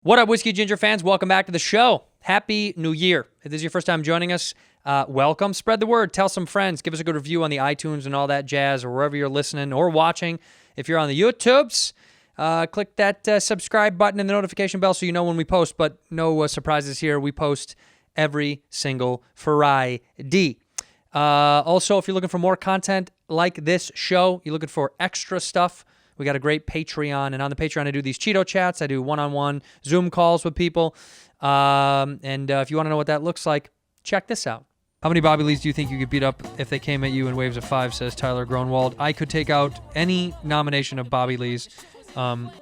What up, Whiskey Ginger fans? Welcome back to the show. Happy New Year. If this is your first time joining us, welcome. Spread the word. Tell some friends. Give us a good review on the iTunes and all that jazz or wherever you're listening or watching. If you're on the YouTubes, click that subscribe button and the notification bell so you know when we post, but no surprises here. We post every single Friday. Also, if you're looking for more content like this show, you're looking for extra stuff, we got a great Patreon, and on the Patreon, I do these Cheeto chats. I do one-on-one Zoom calls with people, and if you want to know what that looks like, check this out. How many Bobby Lees do you think you could beat up if they came at you in waves of 5, says Tyler Gronwald. I could take out any nomination of Bobby Lees.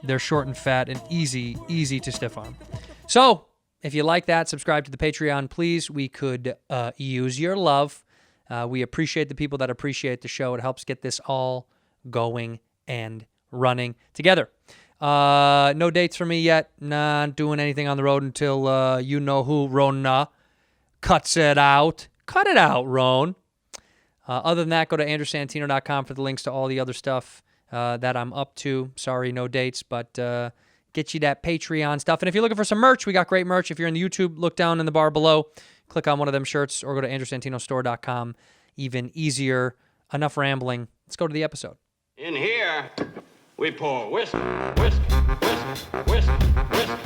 They're short and fat and easy to stiff arm. So, if you like that, subscribe to the Patreon, please. We could use your love. We appreciate the people that appreciate the show. It helps get this all going and running together. No dates for me yet. Not doing anything on the road until you know who, Rona, cuts it out. Cut it out, Ron. Other than that, go to andrewsantino.com for the links to all the other stuff that I'm up to. Sorry, no dates, but get you that Patreon stuff. And if you're looking for some merch, we got great merch. If you're in the YouTube, look down in the bar below. Click on one of them shirts or go to andrewsantinostore.com. Even easier. Enough rambling. Let's go to the episode. In here, we pour whisk, whisk, whisk, whisk, whisk.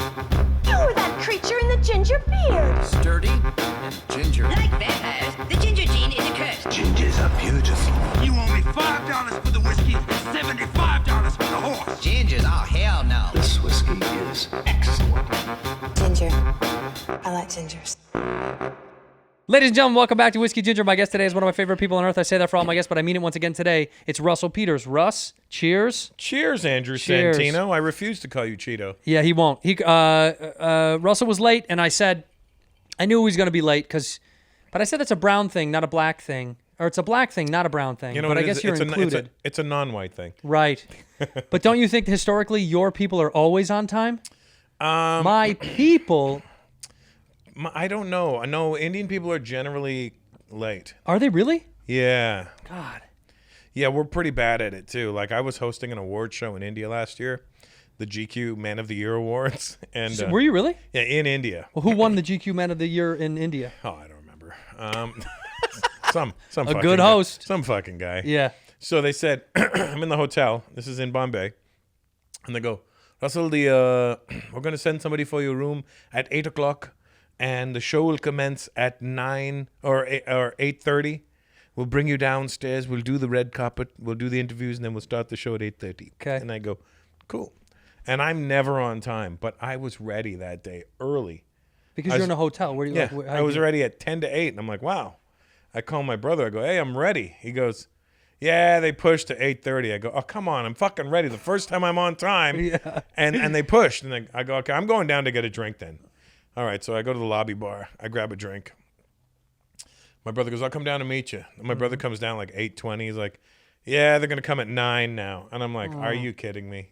You were that creature in the ginger beard. Sturdy and ginger. Like vampires, the ginger gene is a curse. Gingers are beautiful. You owe me $5 for the whiskey and $75 for the horse. Gingers? Oh, hell no. This whiskey is excellent. Ginger. I like gingers. Ladies and gentlemen, welcome back to Whiskey Ginger. My guest today is one of my favorite people on earth. I say that for all my guests, but I mean it once again today. It's Russell Peters. Russ, cheers. Cheers, Andrew Cheers. Santino. I refuse to call you Cheeto. Yeah, he won't. Russell was late, and I said, I knew he was going to be late, but I said it's a brown thing, not a black thing. Or it's a black thing, not a brown thing. You know, but I it guess is- you're it's a- included. It's a non-white thing. Right. But don't you think historically your people are always on time? My people... I don't know. I know Indian people are generally late. Are they really? Yeah. God. Yeah, we're pretty bad at it, too. Like, I was hosting an award show in India last year, the GQ Man of the Year Awards. And Were you really? Yeah, in India. Well, who won the GQ Man of the Year in India? Oh, I don't remember. Some A fucking good guy. host. Some fucking guy. Yeah. So they said, I'm in the hotel. This is in Bombay. And they go, Russell, we're going to send somebody for your room at 8 o'clock. And the show will commence at 9 or 8:30. We'll bring you downstairs. We'll do the red carpet. We'll do the interviews, and then we'll start the show at 8:30. Okay. And I go, cool. And I'm never on time, but I was ready that day early. Because I you're was- in a hotel. Where do you Yeah, like, how I do was you- ready at 10 to 8, and I'm like, wow. I call my brother. I go, hey, I'm ready. He goes, yeah, they pushed to 8:30. I go, oh, come on. I'm fucking ready. The first time I'm on time. Yeah. And they pushed. And I go, okay, I'm going down to get a drink then. All right, so I go to the lobby bar. I grab a drink. My brother goes, I'll come down to meet you. And my brother comes down like 8:20. He's like, yeah, they're going to come at 9 now. And I'm like, are you kidding me?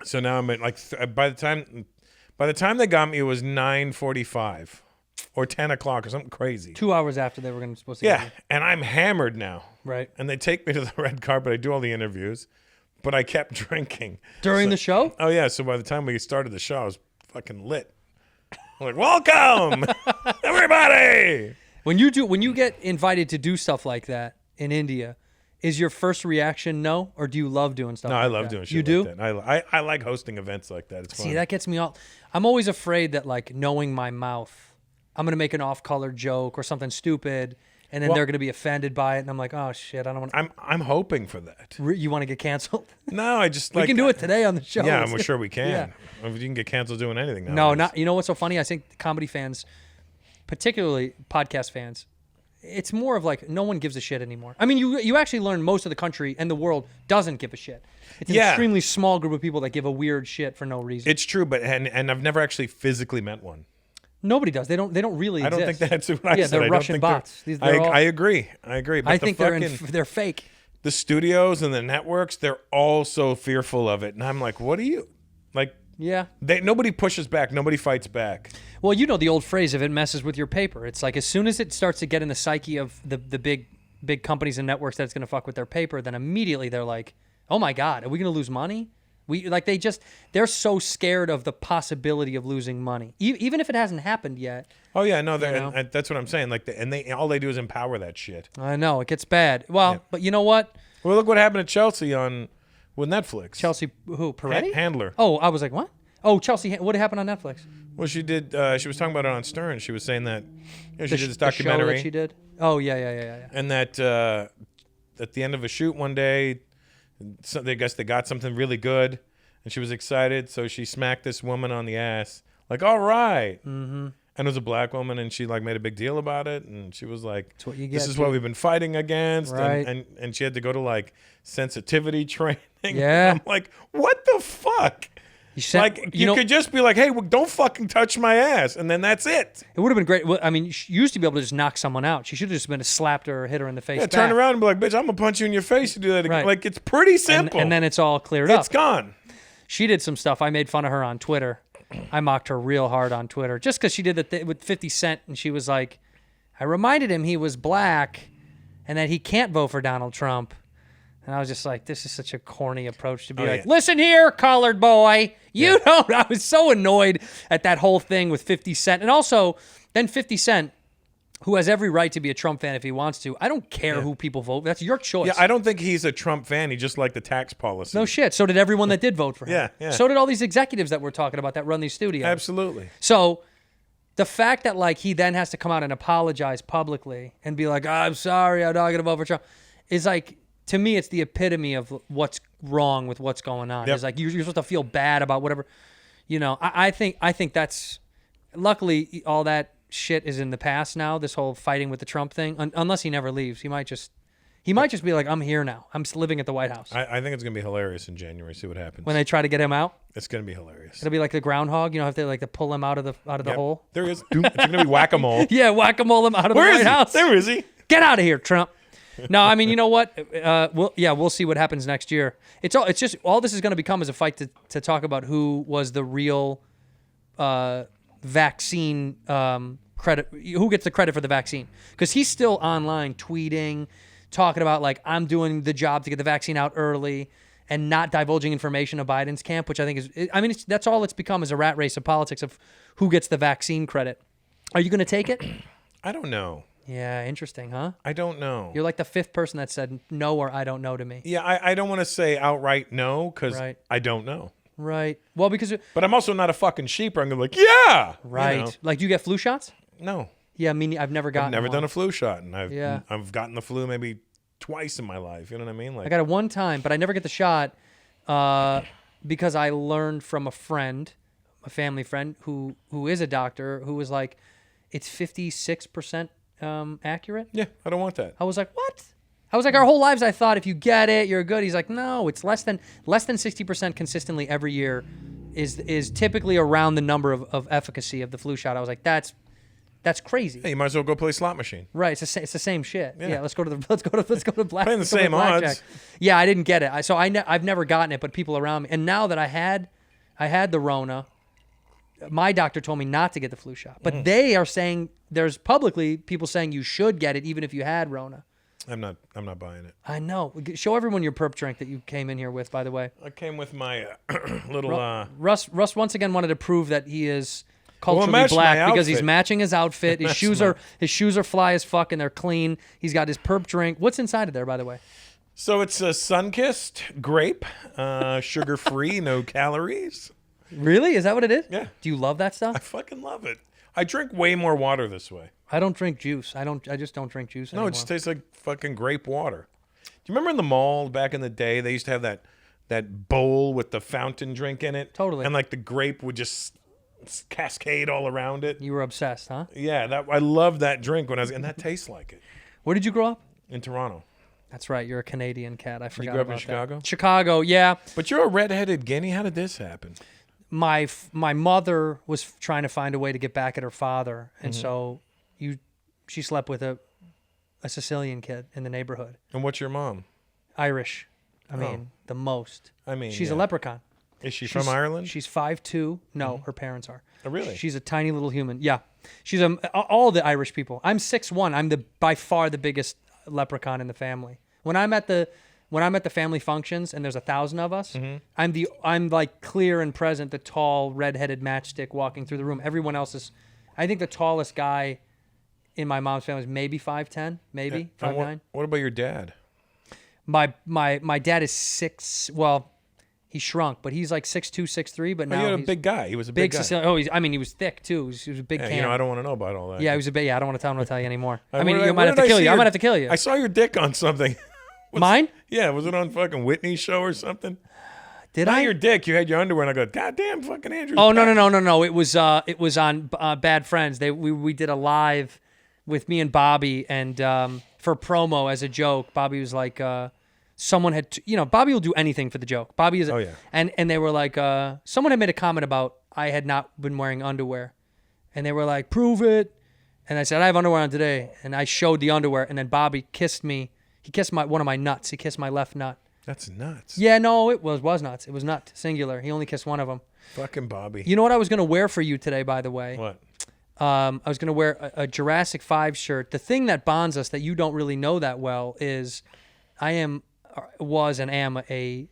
So now I'm at like, by the time they got me, it was 9:45 or 10 o'clock or something crazy. 2 hours after they were supposed to Yeah, get you. and I'm hammered now. Right. And they take me to the red carpet. I do all the interviews, but I kept drinking. During the show? Oh, yeah. So by the time we started the show, I was fucking lit. I'm like, welcome, everybody. When you get invited to do stuff like that in India, is your first reaction no, or do you love doing stuff No, like I love that? doing shit You do? like that. I like hosting events like that. It's fun. See, that gets me all... I'm always afraid that, like, knowing my mouth, I'm going to make an off-color joke or something stupid, and then Well- they're going to be offended by it, and I'm like, oh, shit, I don't want... I'm hoping for that. You want to get canceled? No, I just We like... can do it today on the show. Yeah, Let's I'm do- sure we can. Yeah. You can get canceled doing anything now. No, not. You know what's so funny? I think comedy fans, particularly podcast fans, it's more of like no one gives a shit anymore. I mean, you actually learn most of the country and the world doesn't give a shit. It's an Yeah. extremely small group of people that give a weird shit for no reason. It's true, but and I've never actually physically met one. Nobody does. They don't really I don't exist. think that's what I Yeah, said. they're I don't Russian think they're- bots. They're all- I agree. But I the think they're fake. the studios and the networks, they're all so fearful of it. And I'm like, what are you? Like, Yeah. nobody pushes back. Nobody fights back. Well, you know the old phrase, if it messes with your paper. It's like as soon as it starts to get in the psyche of the big companies and networks that it's going to fuck with their paper, then immediately they're like, oh my God, are we going to lose money? They're so scared of the possibility of losing money, even if it hasn't happened yet. Oh yeah, no, and that's what I'm saying. Like, all they do is empower that shit. I know it gets bad. Well, but you know what? Well, look what happened to Chelsea with Netflix. Chelsea, who? Peretti? Handler. Oh, I was like, what? Oh, Chelsea. What happened on Netflix? Well, she did. She was talking about it on Stern. She was saying that she did this The show documentary. that she did. Oh yeah. And that at the end of a shoot one day, I guess they got something really good, and she was excited, so she smacked this woman on the ass, like, all right. Mm-hmm. And it was a black woman, and she like made a big deal about it, and she was like, That's what you get, "This is what we've been fighting against," right. and she had to go to like sensitivity training. Yeah. I'm like, what the fuck? You could just be like, hey, well, don't fucking touch my ass, and then that's it. It would have been great. Well, I mean, she used to be able to just knock someone out. She should have just been slapped her or hit her in the face. Yeah, turn around and be like, bitch, I'm gonna punch you in your face to do that again. Right. Like, it's pretty simple. And then it's all cleared up. It's gone. She did some stuff. I made fun of her on Twitter. I mocked her real hard on Twitter just because she did that with 50 Cent, and she was like, I reminded him he was black and that he can't vote for Donald Trump. And I was just like, this is such a corny approach to be listen here, colored boy. You don't. I was so annoyed at that whole thing with 50 Cent. And also, then 50 Cent, who has every right to be a Trump fan if he wants to. I don't care who people vote. That's your choice. Yeah, I don't think he's a Trump fan. He just liked the tax policy. No shit. So did everyone that did vote for him. Yeah. So did all these executives that we're talking about that run these studios. Absolutely. So the fact that like he then has to come out and apologize publicly and be like, I'm sorry, I'm not going to vote for Trump, is like, to me, it's the epitome of what's wrong with what's going on. Yep. It's like you're supposed to feel bad about whatever. You know, I think that's, luckily all that shit is in the past now, this whole fighting with the Trump thing, unless he never leaves. He might just be like, I'm here now. I'm living at the White House. I think it's going to be hilarious in January. See what happens. When they try to get him out? It's going to be hilarious. It'll be like the groundhog, if they like to pull him out of the hole. There he is. It's going to be whack-a-mole. Yeah, whack-a-mole him out of the Where White is he? House. There is he. Get out of here, Trump. No, I mean, you know what? We'll see what happens next year. It's just all this is going to become is a fight to talk about who was the real vaccine credit, who gets the credit for the vaccine, because he's still online tweeting, talking about like, I'm doing the job to get the vaccine out early and not divulging information of Biden's camp, which I think is, that's all it's become, is a rat race of politics of who gets the vaccine credit. Are you going to take it? I don't know. Yeah, interesting, huh? I don't know. You're like the fifth person that said no or I don't know to me. Yeah, I don't want to say outright no, because Right. I don't know. Right. Well, because... But I'm also not a fucking sheep. I'm going to be like, yeah! Right. You know? Like, do you get flu shots? No. Yeah, I've never gotten I've never one. done a flu shot, and Yeah. I've gotten the flu maybe twice in my life. You know what I mean? Like, I got it one time, but I never get the shot because I learned from a friend, a family friend who is a doctor, who was like, it's 56% accurate. yeah, I don't want that. I was like, what? I was like, our whole lives I thought if you get it, you're good. He's like, no, it's less than 60% consistently every year is typically around the number of efficacy of the flu shot. I was like, that's crazy. Hey, you might as well go play slot machine. Right, it's the same shit. Yeah. Yeah, let's go to black. Playing the let's go to same blackjack. odds. Yeah, I didn't get it. I've never gotten it, but people around me. And now that I had the Rona, my doctor told me not to get the flu shot. But they are saying, there's publicly people saying you should get it even if you had Rona. I'm not buying it. I know. Show everyone your perp drink that you came in here with, by the way. I came with my little Russ once again wanted to prove that he is culturally match my black because he's outfit. matching his outfit. His shoes are fly as fuck and they're clean. He's got his perp drink. What's inside of there, by the way? So it's a sun-kissed grape, sugar-free, no calories. Really? Is that what it is? Yeah. Do you love that I stuff? fucking love it. I drink way more water this way. I don't drink juice. I just don't drink juice No, anymore. it just tastes like fucking grape water. Do you remember in the mall back in the day, they used to have that bowl with the fountain drink in it? Totally. And like the grape would just cascade all around it. You were obsessed, huh? Yeah, I loved that drink when I was, and that tastes like it. Where did you grow up? In Toronto. That's right. You're a Canadian cat. I forgot grew up in about Chicago? that. Chicago, yeah. But you're a redheaded guinea. How did this happen? My mother was trying to find a way to get back at her father, and so she slept with a Sicilian kid in the neighborhood. And what's your mom? Irish. I mean, the most. I mean, she's a yeah. leprechaun. Is she from Ireland? She's 5'2". No, her parents are. Oh, really? She's a tiny little human. Yeah. She's all the Irish people. I'm 6'1". I'm by far the biggest leprechaun in the family. When I'm at the when I'm at the family functions and there's 1,000 of us, Mm-hmm. I'm like clear and present, the tall redheaded matchstick walking through the room. Everyone else is, I think the tallest guy in my mom's family is maybe 5'10", maybe And 5'9". what about your dad? My dad is 6. Well, he shrunk, but he's like 6'2", 6'3". But now You're a he's big guy. He was a big guy. Sicilian. Oh, he was thick too. He was a big Yeah, can. you know, I don't want to know about all that. Yeah, he was a big. Yeah, I don't want to tell you anymore. I Where mean, did you might where have did to kill see you. I your- might have to kill you. I saw your dick on something. Mine? Yeah, was it on fucking Whitney's show or something? Did Not I? your dick. You had your underwear, and I go, God damn, fucking Andrew. Oh no! It was on Bad Friends. We did a live with me and Bobby, and for promo as a joke, Bobby was like, someone had, Bobby will do anything for the joke. Bobby is, Oh, yeah. and they were like, someone had made a comment about I had not been wearing underwear, and they were like, prove it, and I said I have underwear on today, and I showed the underwear, and then Bobby kissed me. He kissed one of my nuts. He kissed my left nut. That's nuts. Yeah, no, it was nuts. It was nut, singular. He only kissed one of them. Fucking Bobby. You know what I was gonna wear for you today, by the way? What? I was going to wear a Jurassic 5 shirt. The thing that bonds us that you don't really know that well is I was and am a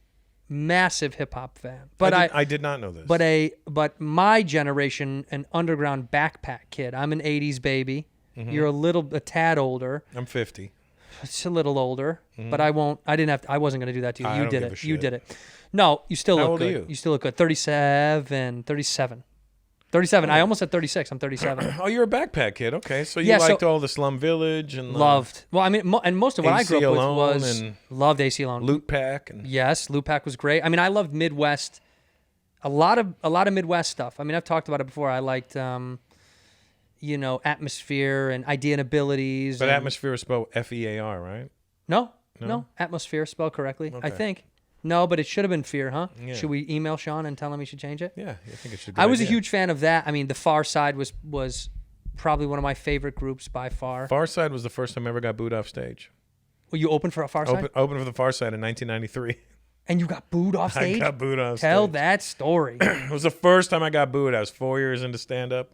massive hip hop fan. But I did not know this. But my generation, an underground backpack kid. I'm an 80s baby. Mm-hmm. You're a tad older. I'm 50. It's a little older, but I wasn't going to do that to you. I You don't did give a it. You shit. did it. No, you still How look old are good. you? Still look good. 37. 37. I almost said 36. I'm 37. Oh, you're a backpack kid. Okay, so you Yeah, so- liked all the Slum Village and Loved. Well, I mean, and most of what I AC grew up with Alone was and loved AC Alone. Loot Pack and Yes, Loot Pack was great. I mean, I loved Midwest. A lot of Midwest stuff. I mean, I've talked about it before. I liked, Atmosphere and Idea and Abilities. but and, Atmosphere is spelled Fear, right? No, Atmosphere spelled correctly. I think. No, but it should have been Fear, huh? Yeah. Should we email Sean and tell him he should change it? Yeah, I think it should. I was a huge fan of that. I mean, the Pharcyde was probably one of my favorite groups by far. Pharcyde was the first time I ever got booed off stage. Well, you opened for a Pharcyde? Opened for the Pharcyde in 1993. And you got booed off stage? I got booed off Tell stage. that story. It was the first time I got booed. I was 4 years into stand-up.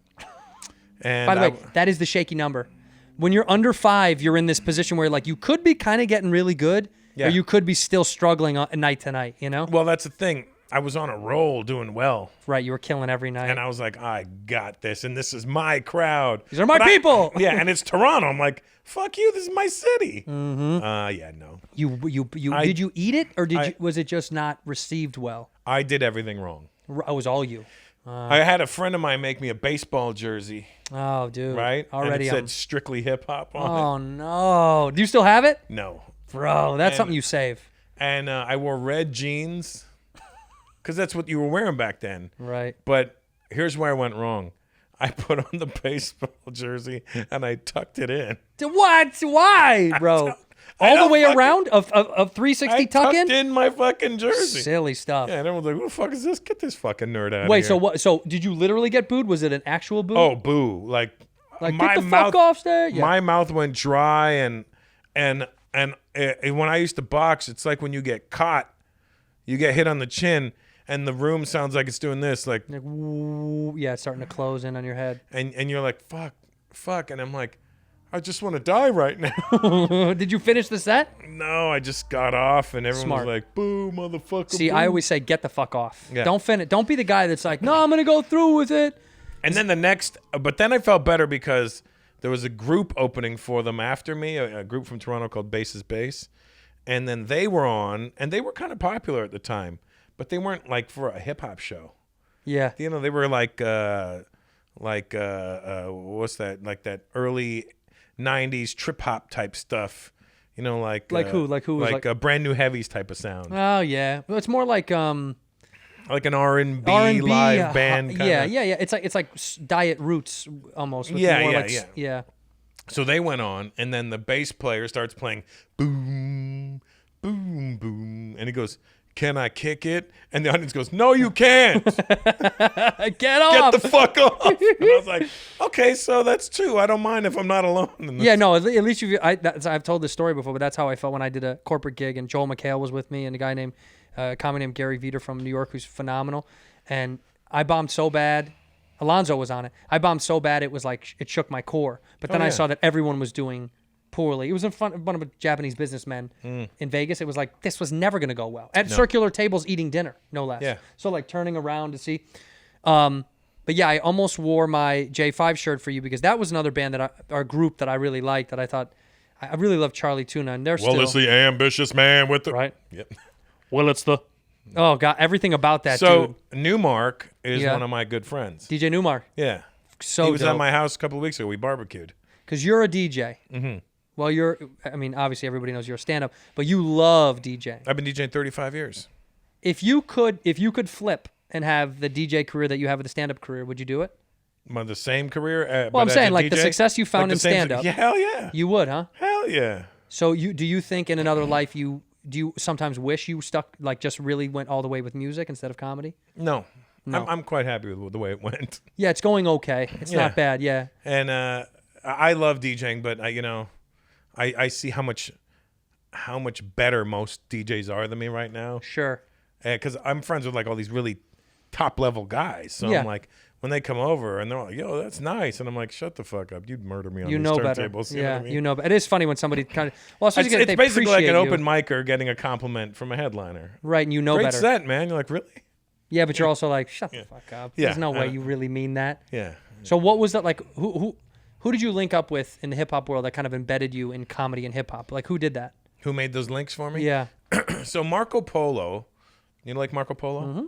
And By the way, that is the shaky number. When you're under 5, you're in this position where like you could be kind of getting really good, Yeah. or you could be still struggling night to night. well, that's the thing. I was on a roll doing well. Right? You were killing every night. And I was like, I got this, and this is my crowd. These are my But people. Yeah, and it's Toronto. I'm like, fuck you, this is my city. Mm-hmm. Yeah, no. Did you eat it, or was it just not received well? I did everything wrong. It was all you. I had a friend of mine make me a baseball jersey, Oh, dude. right? Already. and it said strictly hip hop on Oh no. Do you still have it, it. No. bro? That's And- something you save. And I wore red jeans because that's what you were wearing back then. Right. But here's where I went wrong. I put on the baseball jersey and I tucked it in. What? Why, bro? I All the don't way fucking- around of 360 I tuck tucked in? in my fucking jersey. Silly stuff. Yeah, and everyone's like, "Who the fuck is this? Get this fucking nerd out of Wait, here." so what? So did you literally get booed? Was it an actual boo? Oh, boo! Like like my get the mouth, fuck off stage. Yeah. My mouth went dry, and when I used to box, it's like when you get caught, you get hit on the chin, and the room sounds like it's doing this, like, Like, woo, yeah, it's starting to close in on your head. and you're like, fuck, and I'm like, I just want to die right now. Did you finish the set? No, I just got off, and everyone Smart. was like, boo, motherfucker. See, boo. I always say get the fuck off. Yeah. Don't finish. Don't be the guy that's like, no, I'm gonna go through with it. And then but then I felt better because there was a group opening for them after me, a group from Toronto called Bass's Bass. And then they were on, and they were kind of popular at the time, but they weren't like for a hip hop show. Yeah. You know, they were like what's that? Like that early 90s trip hop type stuff. You know, like who? Like who was like a Brand New Heavies type of sound. Oh yeah. Well, it's more like Like an R&B, R&B live band kind Yeah, of. yeah. It's like Diet Roots almost. With Yeah, more yeah, like, yeah. Yeah. So they went on, and then the bass player starts playing boom, boom, boom, and he goes, "Can I kick it?" And the audience goes, "No, you can't. Get Get off. the fuck off." And I was like, "Okay, so that's true. I don't mind if I'm not alone." in this." Yeah, no. At least I've told this story before, but that's how I felt when I did a corporate gig, and Joel McHale was with me, and a guy named, a comic named Gary Veter from New York, who's phenomenal. And I bombed so bad. Alonzo was on it. I bombed so bad it was like it shook my core. But then Oh, I yeah. saw that everyone was doing poorly. It was in front of one of a Japanese businessmen in Vegas. It was like, this was never going to go well. At circular tables eating dinner, no less. Yeah. So like turning around to see. But yeah, I almost wore my J5 shirt for you because that was another band or group that I really liked that I thought, I really love Charlie Tuna. And they're Well, still. it's the ambitious man with the... Right? Yep. Well, it's the... Oh, God, everything about that So, dude. Newmark is Yeah. one of my good friends. DJ Newmark. Yeah. So he was dope. at my house a couple of weeks ago. We barbecued. Because you're a DJ. Mm-hmm. Well, obviously everybody knows you're a stand-up, but you love DJing. I've been DJing 35 years. If you could flip and have the DJ career that you have with the stand-up career, would you do it? The same career. Well, I'm but as saying a like the DJ? success you found Like in the same- stand-up. Yeah, hell yeah. You would, huh? Hell yeah. So do you think in another life do you sometimes wish you stuck like just really went all the way with music instead of comedy? No. No. I'm quite happy with the way it went. Yeah, it's going okay. It's Yeah. not bad. Yeah. And I love DJing, but I see how much better most DJs are than me right now. Sure. Because I'm friends with like all these really top level guys. So Yeah. I'm like, when they come over and they're like, "Yo, that's nice," and I'm like, "Shut the fuck up! You'd murder me on You these know better. turntables." Yeah, know what I mean? you know. But it is funny when somebody kind of It's they basically like an appreciate open you. micer getting a compliment from a headliner. Right, and you know Great better. set, man. You're like, really? Yeah, but you're also like, shut the fuck up. Yeah, There's no I way know. you really mean that. Yeah. So what was that like? Who did you link up with in the hip hop world that kind of embedded you in comedy and hip hop? Like who did that? Who made those links for me? Yeah. So Marco Polo, you know, like Marco Polo? Mm-hmm.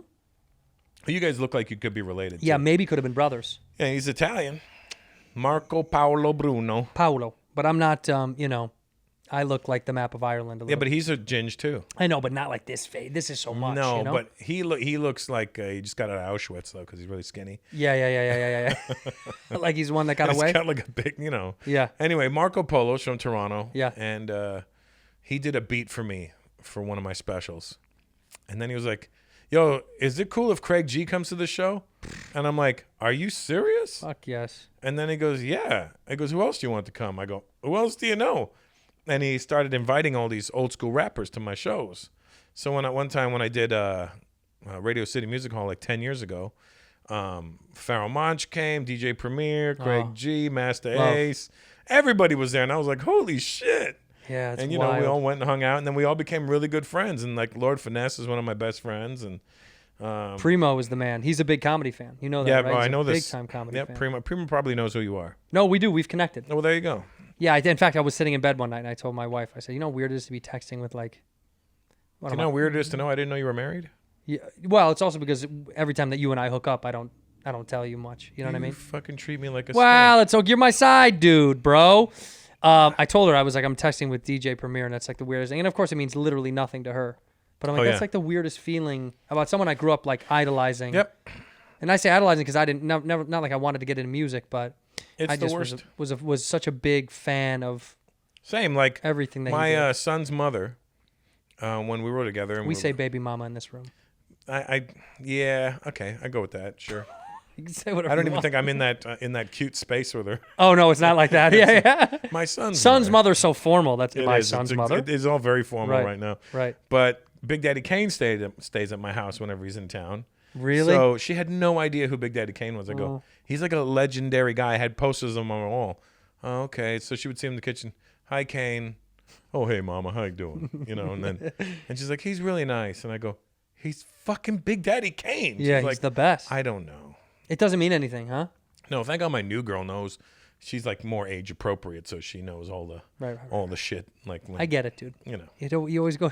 You guys look like you could be related. Yeah, to. maybe could have been brothers. Yeah, he's Italian. Marco Paolo Bruno. Paolo. But I'm not, I look like the map of Ireland a little. Yeah, but he's a ginge too. I know, but not like this fade. This is so much. No, you know? but he looks like he just got out of Auschwitz though, because he's really skinny. Yeah. Like he's one that got away. He's got like a big, Yeah. Anyway, Marco Polo's from Toronto. Yeah. And he did a beat for me for one of my specials, and then he was like, "Yo, is it cool if Craig G comes to the show?" And I'm like, "Are you serious?" Fuck yes. And then he goes, "Yeah." I goes, "Who else do you want to come?" I go, "Who else do you know?" And he started inviting all these old school rappers to my shows. So one time when I did Radio City Music Hall like 10 years ago, Pharoah Monch came, DJ Premier, Craig G, Master Love. Ace. Everybody was there, and I was like, "Holy shit!" Yeah, it's And we wild. all went and hung out, and then we all became really good friends. And like Lord Finesse is one of my best friends, and Primo is the man. He's a big comedy fan. You know that, yeah, right? bro, He's I know a this. Big time comedy Yeah, fan. Primo probably knows who you are. No, we do. We've connected. Oh, well, there you go. Yeah, in fact, I was sitting in bed one night and I told my wife, I said, you know how weird it is to be texting with like... Do you know how weird it is to know I didn't know you were married? Yeah, well, it's also because every time that you and I hook up, I don't tell you much. You know what I You mean? fucking treat me like a Well, snake. it's okay. You're my side dude, bro. I told her, I was like, I'm texting with DJ Premier, and that's like the weirdest thing. And of course, it means literally nothing to her. But I'm like, Oh, that's yeah. like the weirdest feeling about someone I grew up like idolizing. Yep. And I say idolizing because I didn't, never, not like I wanted to get into music, but It's I the just worst. was such a big fan of Same, like everything that he my did. son's mother, when we were together. And We say baby mama in this room. yeah, okay, I go with that, sure. You can say whatever I don't you even want. think I'm in that cute space with her. Oh, no, it's not like that. Yeah. My son's Mother's so formal. That's It my is. son's It's mother. It is all very formal Right. right now. Right. But Big Daddy Kane stays at my house whenever he's in town. Really? So she had no idea who Big Daddy Kane was. I go, he's like a legendary guy. I had posters of him on the wall. Oh, okay. So she would see him in the kitchen. Hi, Kane. Oh, hey, Mama. How you doing? And she's like, he's really nice. And I go, he's fucking Big Daddy Kane. Yeah, She's he's like, the best. I don't know. It doesn't mean anything, huh? No, thank God my new girl knows. She's like more age appropriate, so she knows all the Right. all the shit. Like when, I get it, dude. You know. You always go.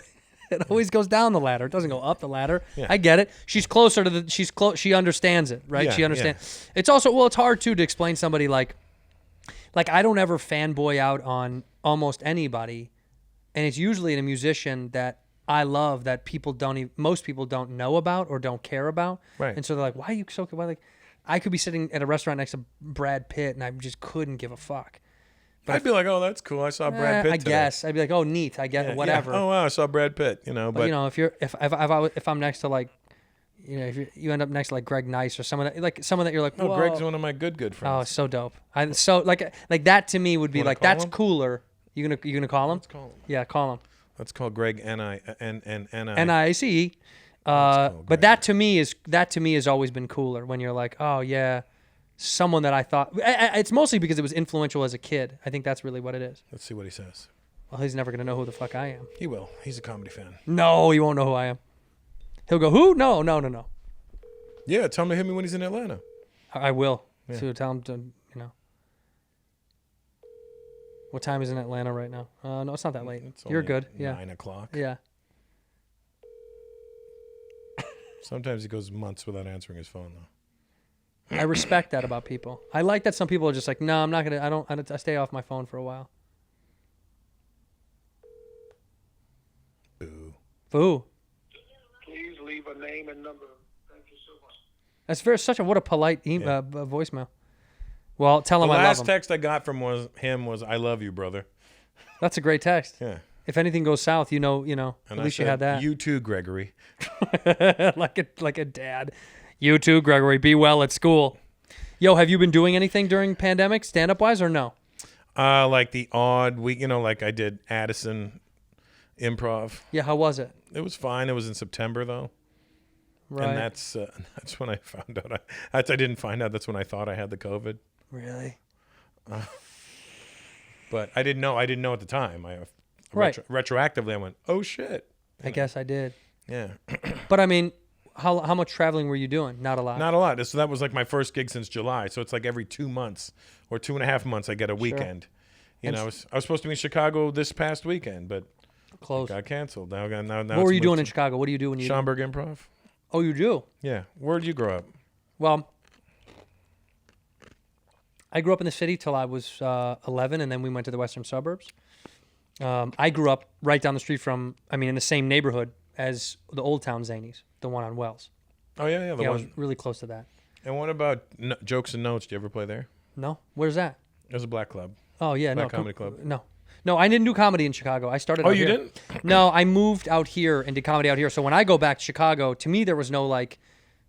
It always goes down the ladder. It doesn't go up the ladder. Yeah. I get it. She's closer to the. She's close. She understands it, right? Yeah, She understands. It's also it's hard too to explain somebody like I don't ever fanboy out on almost anybody, and it's usually in a musician that I love that most people don't know about or don't care about. Right. And so they're like, why are you so? Why I could be sitting at a restaurant next to Brad Pitt and I just couldn't give a fuck. But I'd be like, oh, that's cool. I saw Brad Pitt I today. guess I'd be like, oh, neat. I get Yeah, whatever. Yeah. Oh wow, I saw Brad Pitt. But you know, if I'm next to like, if you end up next to like Greg Nice or someone that you're like, no, whoa. Greg's one of my good Oh, friends. so dope. So like that to me would be Wanna like call that's him? cooler. You gonna call him? Let's call him. Yeah, call him. Let's call Greg Nice. Nice. But that to me has always been cooler when you're like, oh yeah, someone that I thought it's mostly because it was influential as a kid. I think that's really what it is. Let's see what he says. Well, he's never gonna know who the fuck I am. He will. He's a comedy fan. No, he won't know who I am. He'll go, who? No. Yeah, tell him to hit me when he's in Atlanta. I will. Yeah. So tell him to, What time is in Atlanta right now? No, it's not that late. It's You're only good. Yeah. 9 o'clock. Yeah. Sometimes he goes months without answering his phone, though. I respect that about people. I like that some people are just like, no, I'm not going to, I stay off my phone for a while. Boo. Boo. Please leave a name and number. Thank you so much. That's what a polite voicemail. Well, tell The him I love last him. text I got from him was, I love you, brother. That's a great text. Yeah. If anything goes south, And at least you said, had that. You too, Gregory. like a dad. You too, Gregory. Be well at school. Yo, have you been doing anything during pandemic, stand-up wise, or no? Like the odd week, like I did Addison Improv. Yeah, how was it? It was fine. It was in September, though. Right. And that's when I found out. I didn't find out. That's when I thought I had the COVID. Really? But I didn't know. I didn't know at the time. Right. Retroactively, I went, oh, shit. I guess I did. Yeah. But I mean, how much traveling were you doing? Not a lot. Not a lot. So that was like my first gig since July. So it's like every 2 months or 2.5 months, I get a weekend. And I was supposed to be in Chicago this past weekend, but Close. got canceled. Now What were you doing in Chicago? What do you do when you? Schaumburg Improv. Oh, you do? Yeah. Where did you grow up? Well, I grew up in the city till I was 11, and then we went to the western suburbs. I grew up right down the street in the same neighborhood as the Old Town Zanies, the one on Wells. Oh, yeah. I was really close to that. And what about Jokes and Notes? Do you ever play there? No? Where's that? There's a black club. Oh, yeah. Black comedy club. No, I didn't do comedy in Chicago. I started Oh, out you here. didn't? No, I moved out here and did comedy out here. So when I go back to Chicago, to me, there was no,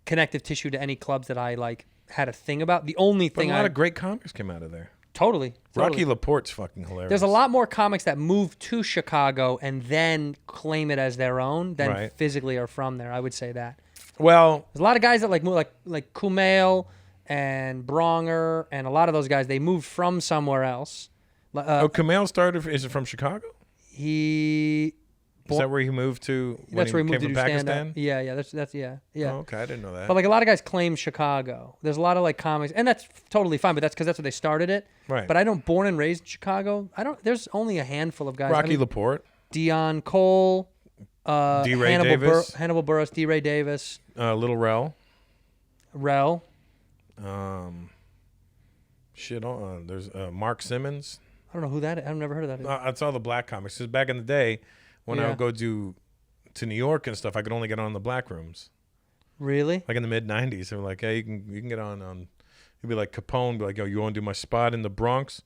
connective tissue to any clubs that I, had a thing about. The only But thing a lot of great comics came out of there. Totally. Rocky Laporte's fucking hilarious. There's a lot more comics that move to Chicago and then claim it as their own than Right. physically are from there. I would say that. Well, There's a lot of guys that move like Kumail and Bronger and a lot of those guys, they moved from somewhere else. Kumail started. Is it from Chicago? He Is that where he moved to? When that's where he moved came to from do stand Pakistan? up. Yeah, that's yeah. Oh, okay, I didn't know that. But a lot of guys claim Chicago. There's a lot of comics, and that's totally fine. But that's because that's where they started it. Right. But I don't. Born and raised in Chicago. There's only a handful of guys. Rocky Laporte, Dion Cole, D-Ray Hannibal Davis, Hannibal Buress, D-Ray Davis, Little Rel. Rel. There's Mark Simmons. I don't know who that is. I've never heard of that. That's all the black comics. Because back in the day, when I Yeah. would go to New York and stuff, I could only get on the black rooms. Really? Like in the mid '90s, they were like, "Hey, you can get on." It'd be like Capone, be like, "Yo, you want to do my spot in the Bronx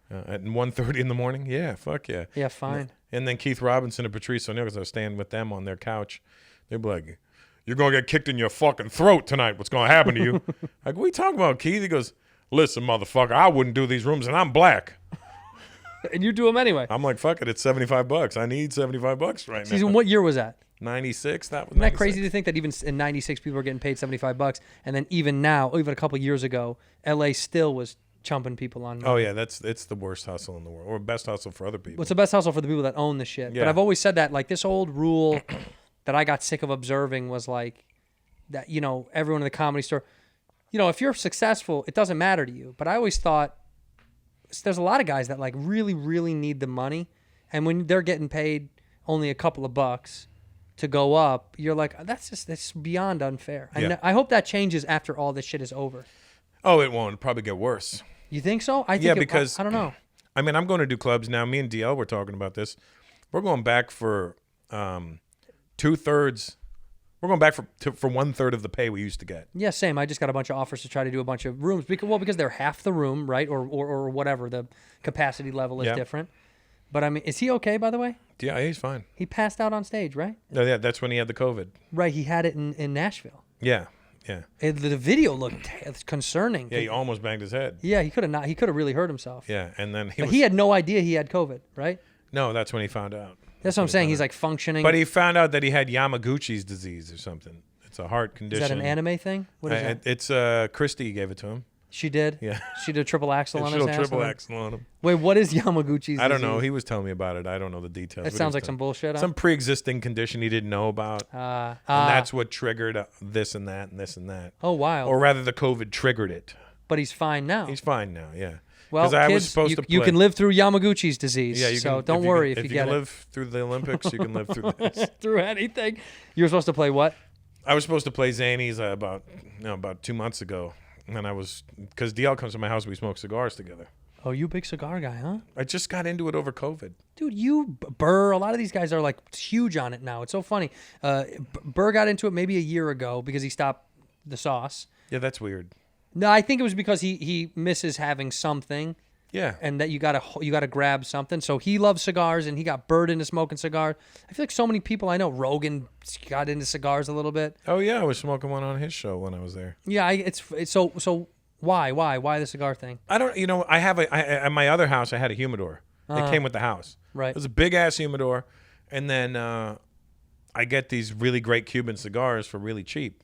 at 1:30 in the morning?" Yeah, fuck yeah. Yeah, fine. And then Keith Robinson and Patrice O'Neal, because I was staying with them on their couch, they'd be like, "You're gonna get kicked in your fucking throat tonight. What's gonna happen to you?" Like, what are you talking about, Keith? He goes, "Listen, motherfucker, I wouldn't do these rooms, and I'm black." And you do them anyway. I'm like, fuck it, it's $75. I need $75 right now. Season, what year was that? 96. That was Isn't that 96. crazy to think that even in '96 people were getting paid $75, and then even now, even a couple years ago, LA still was chumping people on. Oh yeah, it's the worst hustle in the world, or best hustle for other people. What's the best hustle for the people that own the shit? Yeah. But I've always said that this old rule that I got sick of observing was that everyone in the comedy store, if you're successful, it doesn't matter to you. But I always thought there's a lot of guys that really, really need the money, and when they're getting paid only a couple of bucks to go up, you're like, that's beyond unfair. Yeah. I hope that changes after all this shit is over. Oh, it won't. It'll probably get worse. You think so? I think Yeah, because I don't know. I mean, I'm going to do clubs now. Me and DL were talking about this. We're going back for 2/3. We're going back for 1/3 of the pay we used to get. Yeah, same. I just got a bunch of offers to try to do a bunch of rooms because they're half the room, right? Or whatever the capacity level is Yeah. different. But I mean, is he okay? By the way, Yeah, he's fine. he passed out on stage, right? No, yeah, that's when he had the COVID. Right. He had it in Nashville. Yeah, yeah, The video looked concerning. yeah. He almost banged his head. Yeah, he could have not. He could have really hurt himself. Yeah, and then But he had no idea he had COVID, right? no. That's when he found out. That's what I'm saying. He's functioning. But he found out that he had Yamaguchi's disease or something. It's a heart is condition. that an anime thing? What is that? It's Christy gave it to him. She did? Yeah. She did a triple axle on his ass? Triple axle on him. Wait, what is Yamaguchi's I don't know. disease? He was telling me about it. I don't know the details. It but he sounds was like some bullshit. some pre-existing condition he didn't know about. And that's what triggered this and that and this and that. Oh, wow. Or rather, the COVID triggered it. But he's fine now. He's fine now, yeah. Well, I kids, was supposed to play. you can live through Yamaguchi's disease. Yeah, so don't worry if you get can it. live through the Olympics, you can live through this. Through anything. You were supposed to play what? I was supposed to play Zanies about 2 months ago. And I was, because DL comes to my house, we smoke cigars together. Oh, you a big cigar guy, huh? I just got into it over COVID. Dude, Burr, a lot of these guys are like huge on it now. It's so funny. Burr got into it maybe a year ago because he stopped the sauce. Yeah, that's weird. No, I think it was because he misses having something. Yeah. And that you gotta grab something. So he loves cigars, and he got Bird into smoking cigars. I feel like so many people I know. Rogan got into cigars a little bit. Oh yeah, I was smoking one on his show when I was there. Yeah, it's so why the cigar thing? I don't. I have at my other house. I had a humidor. It came with the house. Right. It was a big ass humidor, and then I get these really great Cuban cigars for really cheap.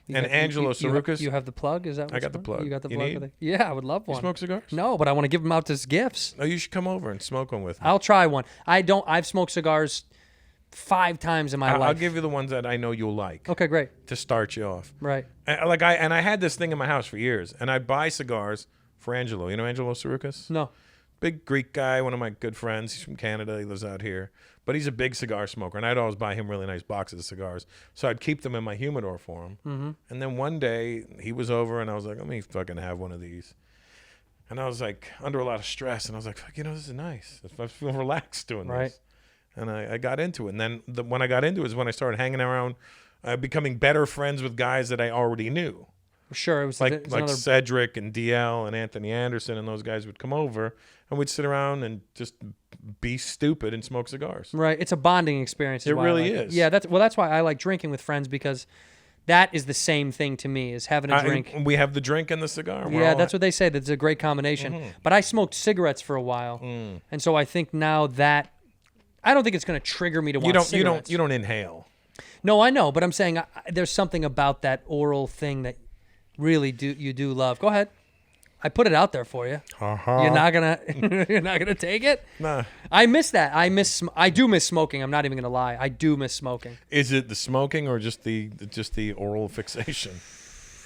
Angelo Sarukis. You have the plug? Is that? I got the plug. You got the You plug? need? Yeah, I would love You one. smoke cigars? No, but I want to give them out as gifts. Oh, you should come over and smoke one with me. I'll try one. I've smoked cigars 5 times in my life. I'll give you the ones that I know you'll like. Okay, great. To start you off. Right. I had this thing in my house for years, and I'd buy cigars for Angelo. You know Angelo Sarukis? No. Big Greek guy, one of my good friends. He's from Canada. He lives out here. But he's a big cigar smoker, and I'd always buy him really nice boxes of cigars. So I'd keep them in my humidor for him. Mm-hmm. And then one day, he was over, and I was like, let me fucking have one of these. And I was like, under a lot of stress, and I was like, fuck, this is nice. I feel relaxed doing Right. this. And I got into it. And then when I got into it is when I started hanging around, becoming better friends with guys that I already knew. Sure, it was Like another. Cedric and DL and Anthony Anderson, and those guys would come over, and we'd sit around and just be stupid and smoke cigars. Right, it's a bonding experience. It really is. Yeah, that's why I like drinking with friends, because that is the same thing to me as having a drink. We have the drink and the cigar. Yeah, that's what they say. That's a great combination. Mm-hmm. But I smoked cigarettes for a while, and so I think now that I don't think it's going to trigger me to want cigarettes. You don't inhale. No, I know, but I'm saying there's something about that oral thing that really you do love. Go ahead. I put it out there for you. Uh-huh. You're not gonna take it? Nah. I miss that. I do miss smoking. I'm not even gonna lie. I do miss smoking. Is it the smoking or just the oral fixation?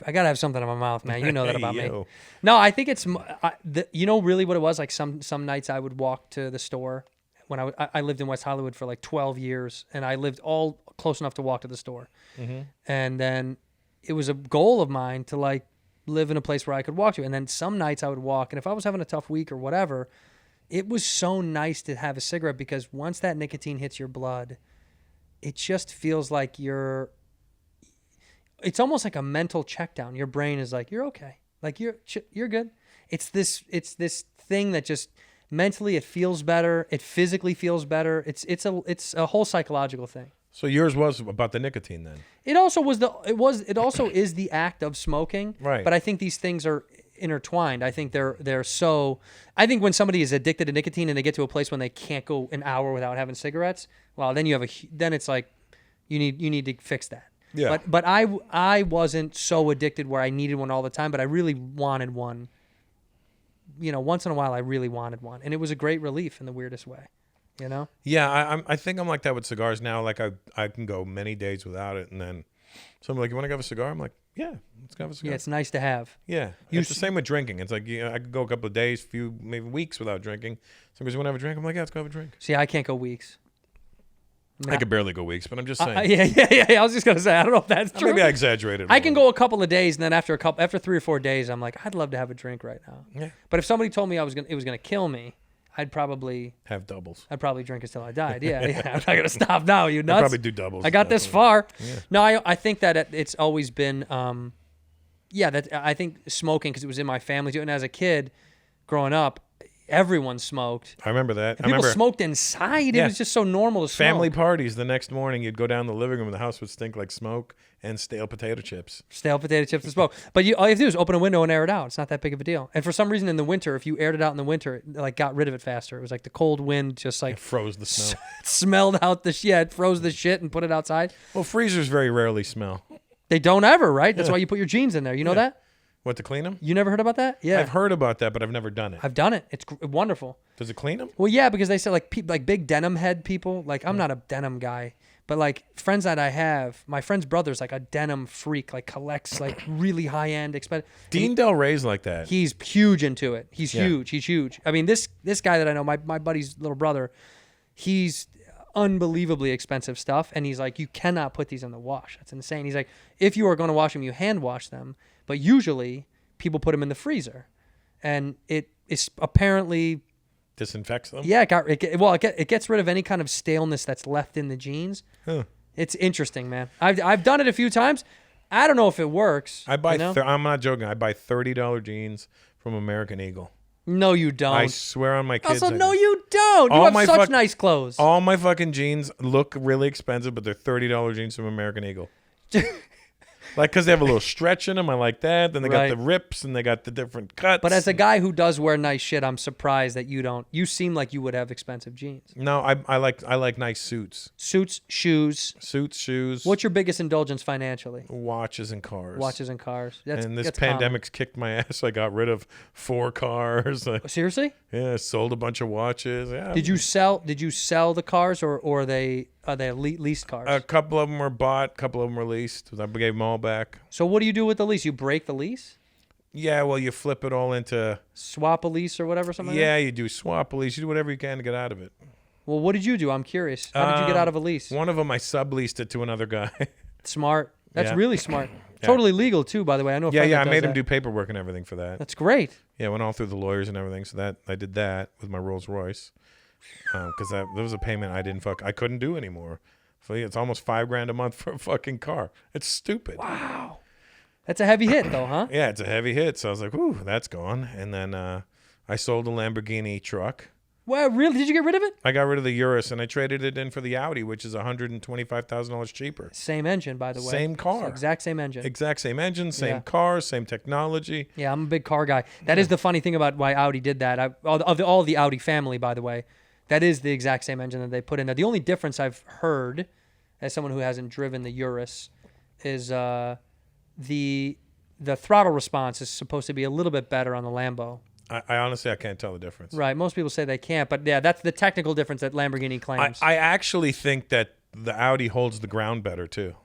I gotta have something in my mouth, man. You know that about me. Yo. No, I think it's really what it was. Like some nights I would walk to the store when I lived in West Hollywood for like 12 years, and I lived all close enough to walk to the store, and then it was a goal of mine to like live in a place where I could walk to. And then some nights I would walk, and if I was having a tough week or whatever, it was so nice to have a cigarette, because once that nicotine hits your blood, it just feels like it's almost like a mental check down. Your brain is like, you're okay. Like you're good. It's this thing that just mentally it feels better. It physically feels better. It's a whole psychological thing. So yours was about the nicotine then. It also is the act of smoking. Right. But I think these things are intertwined. I think I think when somebody is addicted to nicotine and they get to a place when they can't go an hour without having cigarettes, well, then then it's like you need to fix that. Yeah. But I wasn't so addicted where I needed one all the time, but I really wanted one. Once in a while I really wanted one, and it was a great relief in the weirdest way. Yeah, I think I'm like that with cigars now. Like I can go many days without it, and then someone's like, "You want to have a cigar?" I'm like, "Yeah, let's have a cigar." Yeah, it's nice to have. Yeah, it's the same with drinking. It's like I could go a couple of days, maybe weeks without drinking. Somebody's want to have a drink. I'm like, "Yeah, let's go have a drink." See, I can't go weeks. I could barely go weeks, but I'm just saying. Yeah. I was just gonna say, I don't know if that's true. Maybe I exaggerated. I can go a couple of days, and then after 3 or 4 days, I'm like, I'd love to have a drink right now. Yeah. But if somebody told me it was gonna kill me, I'd probably have doubles. I'd probably drink until I died. Yeah. I'm not gonna stop now. You nuts? I'd probably do doubles. I got this far. Yeah. No, I think that it's always been, that I think smoking, because it was in my family too, and as a kid, growing up, everyone smoked. I remember that. And people smoked inside. Yeah. It was just so normal to smoke. Family parties. The next morning, you'd go down the living room, and the house would stink like smoke and stale potato chips. Stale potato chips and smoke. But all you have to do is open a window and air it out. It's not that big of a deal. And for some reason, in the winter, if you aired it out in the winter, it like got rid of it faster. It was like the cold wind just like It froze the smell. smelled out it froze the shit and put it outside. Well, freezers very rarely smell. They don't ever, right? That's why you put your jeans in there. You know that? What, to clean them? You never heard about that? Yeah. I've heard about that, but I've never done it. I've done it. It's wonderful. Does it clean them? Well, yeah, because they say like big denim head people. Like I'm not a denim guy, but like friends that I have, my friend's brother's like a denim freak, like collects like really high end, expensive. Dean Del Rey's like that. He's huge into it. He's Yeah. huge. He's huge. I mean, this guy that I know, my buddy's little brother, he's unbelievably expensive stuff, and he's like, you cannot put these in the wash. That's insane. He's like, if you are going to wash them, you hand wash them, but usually people put them in the freezer, and it is apparently Disinfects them? yeah, it gets rid of any kind of staleness that's left in the jeans. Huh. It's interesting, man. I've done it a few times. I don't know if it works. I buy, you know? I'm not joking, I buy $30 jeans from American Eagle. No, you don't. I swear on my kids. Also, I no, do. you don't. You All have my such nice clothes. All my fucking jeans look really expensive, but they're $30 jeans from American Eagle. Like, because they have a little stretch in them. I like that. Then they got Right. the rips and they got the different cuts. But as a guy who does wear nice shit, I'm surprised that you don't. You seem like you would have expensive jeans. No, I like nice suits. Suits, shoes. Suits, shoes. What's your biggest indulgence financially? Watches and cars. Watches and cars. That's, And this that's pandemic's kicked my ass. I got rid of 4 cars. common. Seriously? Yeah, sold a bunch of watches. Yeah. Did you sell the cars or are they leased cars? A couple of them were bought. A couple of them were leased. I gave them all back. So what do you do with the lease? You break the lease? Yeah, well, you flip it all into. Swap a lease or whatever, something like Yeah, that? you do swap a lease. You do whatever you can to get out of it. Well, what did you do? I'm curious. How did you get out of a lease? One of them, I subleased it to another guy. Smart. That's Yeah. really smart. Totally legal too, by the way. I know. A Yeah, friend yeah. that I does made him that. do paperwork and everything for that. That's great. Yeah, went all through the lawyers and everything. So that I did that with my Rolls Royce, because that was a payment I couldn't do anymore. So yeah, it's almost $5,000 a month for a fucking car. It's stupid. Wow. That's a heavy hit, though, huh? Yeah, it's a heavy hit. So I was like, "Ooh, that's gone." And then I sold a Lamborghini truck. Well, really? Did you get rid of it? I got rid of the Urus and I traded it in for the Audi, which is $125,000 cheaper. Same engine, by the way. Same car. Exact same engine. Exact same engine, same Yeah. car, same technology. Yeah, I'm a big car guy. That is the funny thing about why Audi did that. All the Audi family, by the way, that is the exact same engine that they put in there. The only difference I've heard, as someone who hasn't driven the Urus, is the throttle response is supposed to be a little bit better on the Lambo. I honestly, I can't tell the difference. Right. Most people say they can't, but yeah, that's the technical difference that Lamborghini claims. I actually think that the Audi holds the ground better too.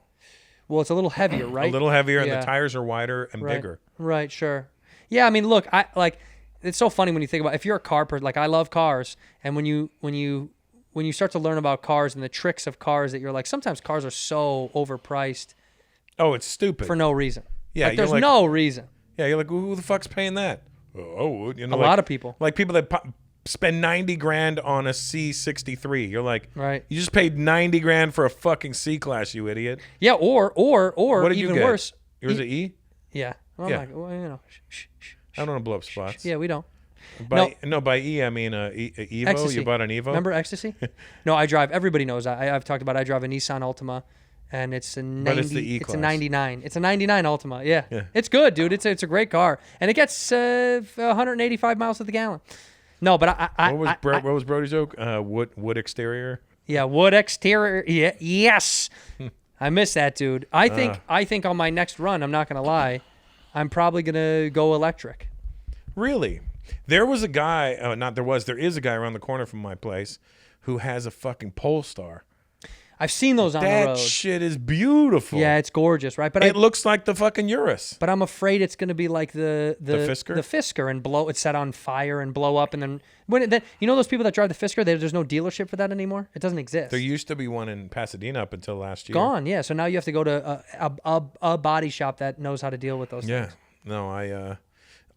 Well, it's a little heavier, right? A little heavier, and Yeah. the tires are wider and Right. bigger. Right, sure. Yeah, I mean, look, it's so funny when you think about if you're a car person, like I love cars, and when you start to learn about cars and the tricks of cars that you're like, sometimes cars are so overpriced Oh, it's stupid. for no reason. Yeah, like, you're there's like- no reason. Yeah, you're like, who the fuck's paying that? Oh, you know, A like- lot of people. Like people that spend $90,000 on a C63. You're like, Right. You just paid $90,000 for a fucking C-Class, you idiot. Yeah, or What did even you get? worse. Yours an E? Yeah. Well, Yeah. well, you know. Shh. I don't want to blow up spots. Yeah, we don't. By E, I mean Evo. Ecstasy. You bought an Evo? Remember Ecstasy? No, I drive. Everybody knows. I've talked about. I drive a Nissan Altima, and it's a 90. But it's the It's a E-Class. 99. It's a 99 Altima. Yeah. Yeah. It's good, dude. It's a great car, and it gets 185 miles to the gallon. No, but What was Brody's joke? Wood exterior. yeah, wood exterior. Yeah, yes. I miss that, dude. I think on my next run, I'm not gonna lie, I'm probably gonna go electric. Really? There was a guy. There is a guy around the corner from my place who has a fucking Polestar. I've seen those on the That road. shit is beautiful. Yeah, it's gorgeous, right? But it looks like the fucking Urus. But I'm afraid it's going to be like the Fisker? the Fisker, and blow it set on fire and blow up, and then you know those people that drive the Fisker, there's no dealership for that anymore. It doesn't exist. There used to be one in Pasadena up until last year. Gone. Yeah. So now you have to go to a body shop that knows how to deal with those Yeah. things. No,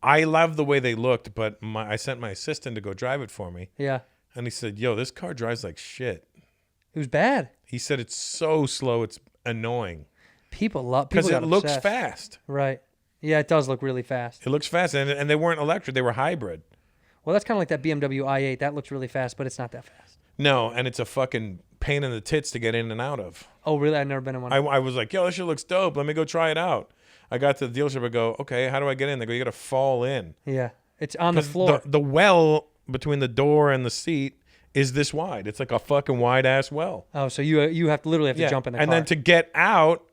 I love the way they looked, but I sent my assistant to go drive it for me, Yeah. and he said, "Yo, this car drives like shit." It was bad. He said it's so slow, it's annoying People because got it looks obsessed. fast. Right. Yeah, it does look really fast. It looks fast, and they weren't electric; they were hybrid. Well, that's kind of like that BMW i8. That looks really fast, but it's not that fast. No, and it's a fucking pain in the tits to get in and out of. Oh, really? I've never been in one. I was like, "Yo, this shit looks dope. Let me go try it out." I got to the dealership. I go, "Okay, how do I get in?" They go, "You got to fall in." Yeah. It's on the 'Cause floor. The well between the door and the seat is this wide. It's like a fucking wide ass well. Oh, so you have to literally have to jump in the car. And then to get out,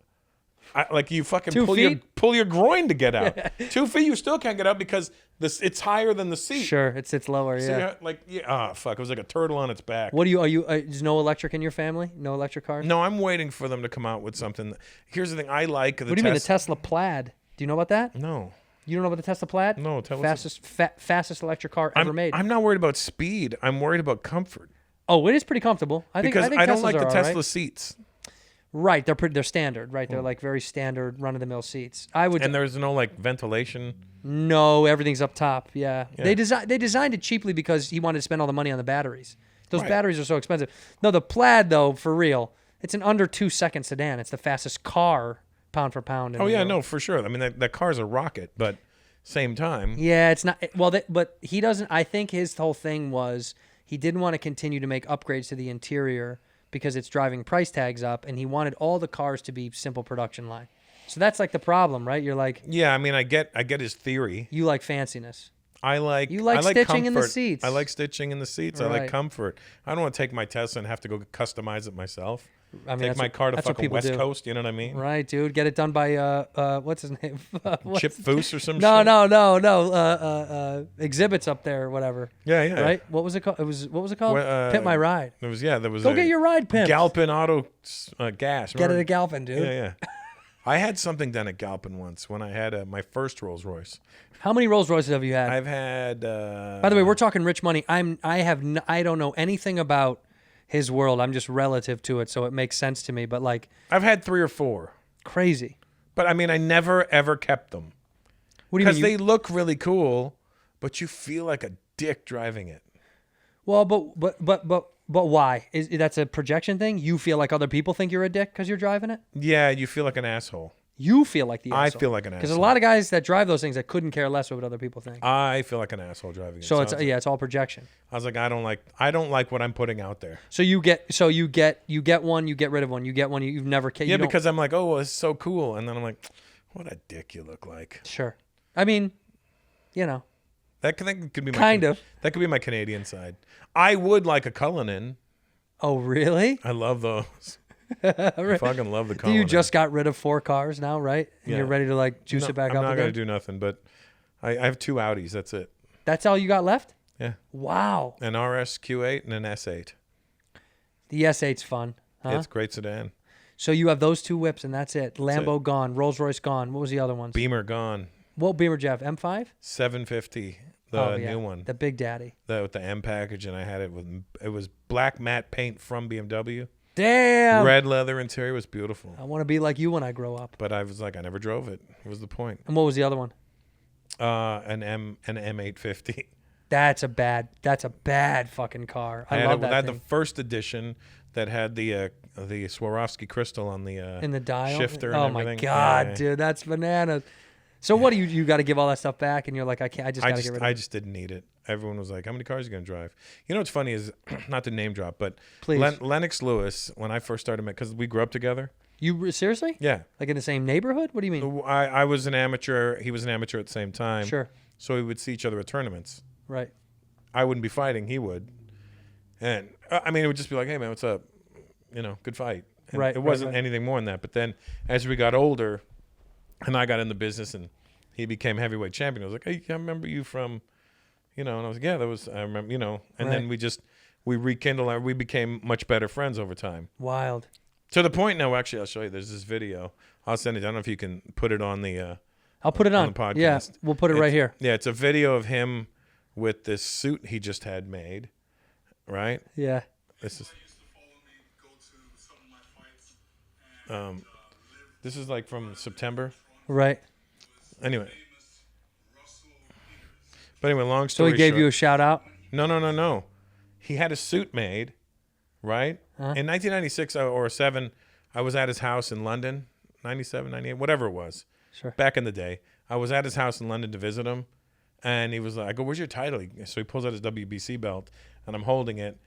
like you fucking 2 feet? pull your groin to get out. 2 feet, you still can't get out because it's higher than the seat. Sure, it sits lower. So Yeah. fuck, it was like a turtle on its back. What are you? There's no electric in your family? No electric cars? No, I'm waiting for them to come out with something. Here's the thing, I like the What do you mean the Tesla Plaid? Do you know about that? No. You don't know about the Tesla Plaid? No, tell us. Fastest electric car ever made. I'm not worried about speed. I'm worried about comfort. Oh, it is pretty comfortable. I think Because I don't Teslas like the are Tesla all right. seats. Right, they're standard. Right, they're like very standard run of the mill seats. And there's no like ventilation. No, everything's up top. Yeah. They designed it cheaply because he wanted to spend all the money on the batteries. Those batteries are so expensive. No, the Plaid though, for real, it's an under 2-second sedan. It's the fastest car pound for pound. In Oh the yeah, world. no, for sure. I mean that car's a rocket, but same time. Yeah, it's not. Well, but he doesn't. I think his whole thing was he didn't want to continue to make upgrades to the interior because it's driving price tags up, and he wanted all the cars to be simple production line. So that's like the problem, right? You're like, Yeah, I mean I get his theory. you like fanciness. I like stitching in the comfort. seats. I like stitching in the seats. I Right. like comfort. I don't want to take my Tesla and have to go customize it myself. I mean, Take that's my what- car to that's what fucking people West do. Coast. You know what I mean? Right, dude. Get it done by what's his name? Chip Foose or some No, shit. no. Exhibits up there, or whatever. Yeah. Right. What was it called? What was it called? Pimp My Ride. There was Go get your ride pimped. Galpin Auto Gas. Get it Remember? at Galpin, dude. Yeah. I had something done at Galpin once when I had my first Rolls Royce. How many Rolls Royces have you had? I've had. By the way, we're talking rich money. I don't know anything about his world. I'm just relative to it, so it makes sense to me. But like I've had 3 or 4. crazy. But I mean, I never ever kept them What do you mean? because they look really cool, but you feel like a dick driving it. Well, but why? That's a projection thing? You feel like other people think you're a dick because you're driving it? Yeah, you feel like an asshole. You feel like the I asshole. feel like an Because a asshole. lot of guys that drive those things that couldn't care less what other people think. I feel like an asshole driving it. So it's I was like- it's all projection. I was like, I don't like what I'm putting out there. So you get one, you get rid of one, you get one, you've never Yeah, because I'm like, oh, well, it's so cool, and then I'm like, what a dick you look like. sure. I mean, you know, That could be my Kind of. That could be my Canadian side. I would like a Cullinan. oh really? I love those. I fucking love the Do Cullinan. you just got rid of 4 cars now, right? And Yeah. you're ready to like juice No, it back I'm up not again? gonna do nothing, but I have 2 Audis. That's it. That's all you got left? Yeah, Wow. an RS Q8 and an S8. The S8's fun. Huh? It's a great sedan. So you have those 2 whips and that's it. Lambo gone, Rolls Royce gone. What was the other ones? Beamer gone. What Beamer Jeff? M5? 750, the Oh, yeah. new one. The Big Daddy. With the M package, and I had it was black matte paint from BMW. Damn. Red leather interior was beautiful. I want to be like you when I grow up. But I was like, I never drove it. What was the point? And what was the other one? An M850. That's a bad fucking car. I love that I had thing. the first edition that had the Swarovski crystal on the In the dial. shifter. Oh and my everything. god, Yeah. dude, that's bananas. So what do you got to give all that stuff back? And you're like, I can't. I just got to get rid of I it. just didn't need it. Everyone was like, "How many cars are you gonna drive?" You know what's funny is, not to name drop, but Please. Lennox Lewis, when I first started, because we grew up together. You seriously? Yeah, Like in the same neighborhood? What do you mean? I was an amateur. He was an amateur at the same time. Sure. So we would see each other at tournaments. Right. I wouldn't be fighting. He would. And I mean, it would just be like, "Hey man, what's up?" You know, good fight. And Right, It right, wasn't right. anything more than that. But then, as we got older, and I got in the business, and he became heavyweight champion, I was like, "Hey, I remember you from," you know, and I was like, "Yeah, that was I remember," you know. And then Right. we rekindled. We became much better friends over time. Wild. To the point now, actually, I'll show you. There's this video. I'll send it. I don't know if you can put it on the. I'll put it on. the podcast. Yeah, we'll put it right here. Yeah, it's a video of him with this suit he just had made. Right. Yeah. This is. This is like from September. Right. Anyway. But anyway, long So story he gave short. you a shout out. No. He had a suit made, right? In 1996 or 7, I was at his house in London, 97, 98, whatever it was. Sure. Back in the day. I was at his house in London to visit him, and he was like, I go, "Where's your title?" So he pulls out his WBC belt, and I'm holding it.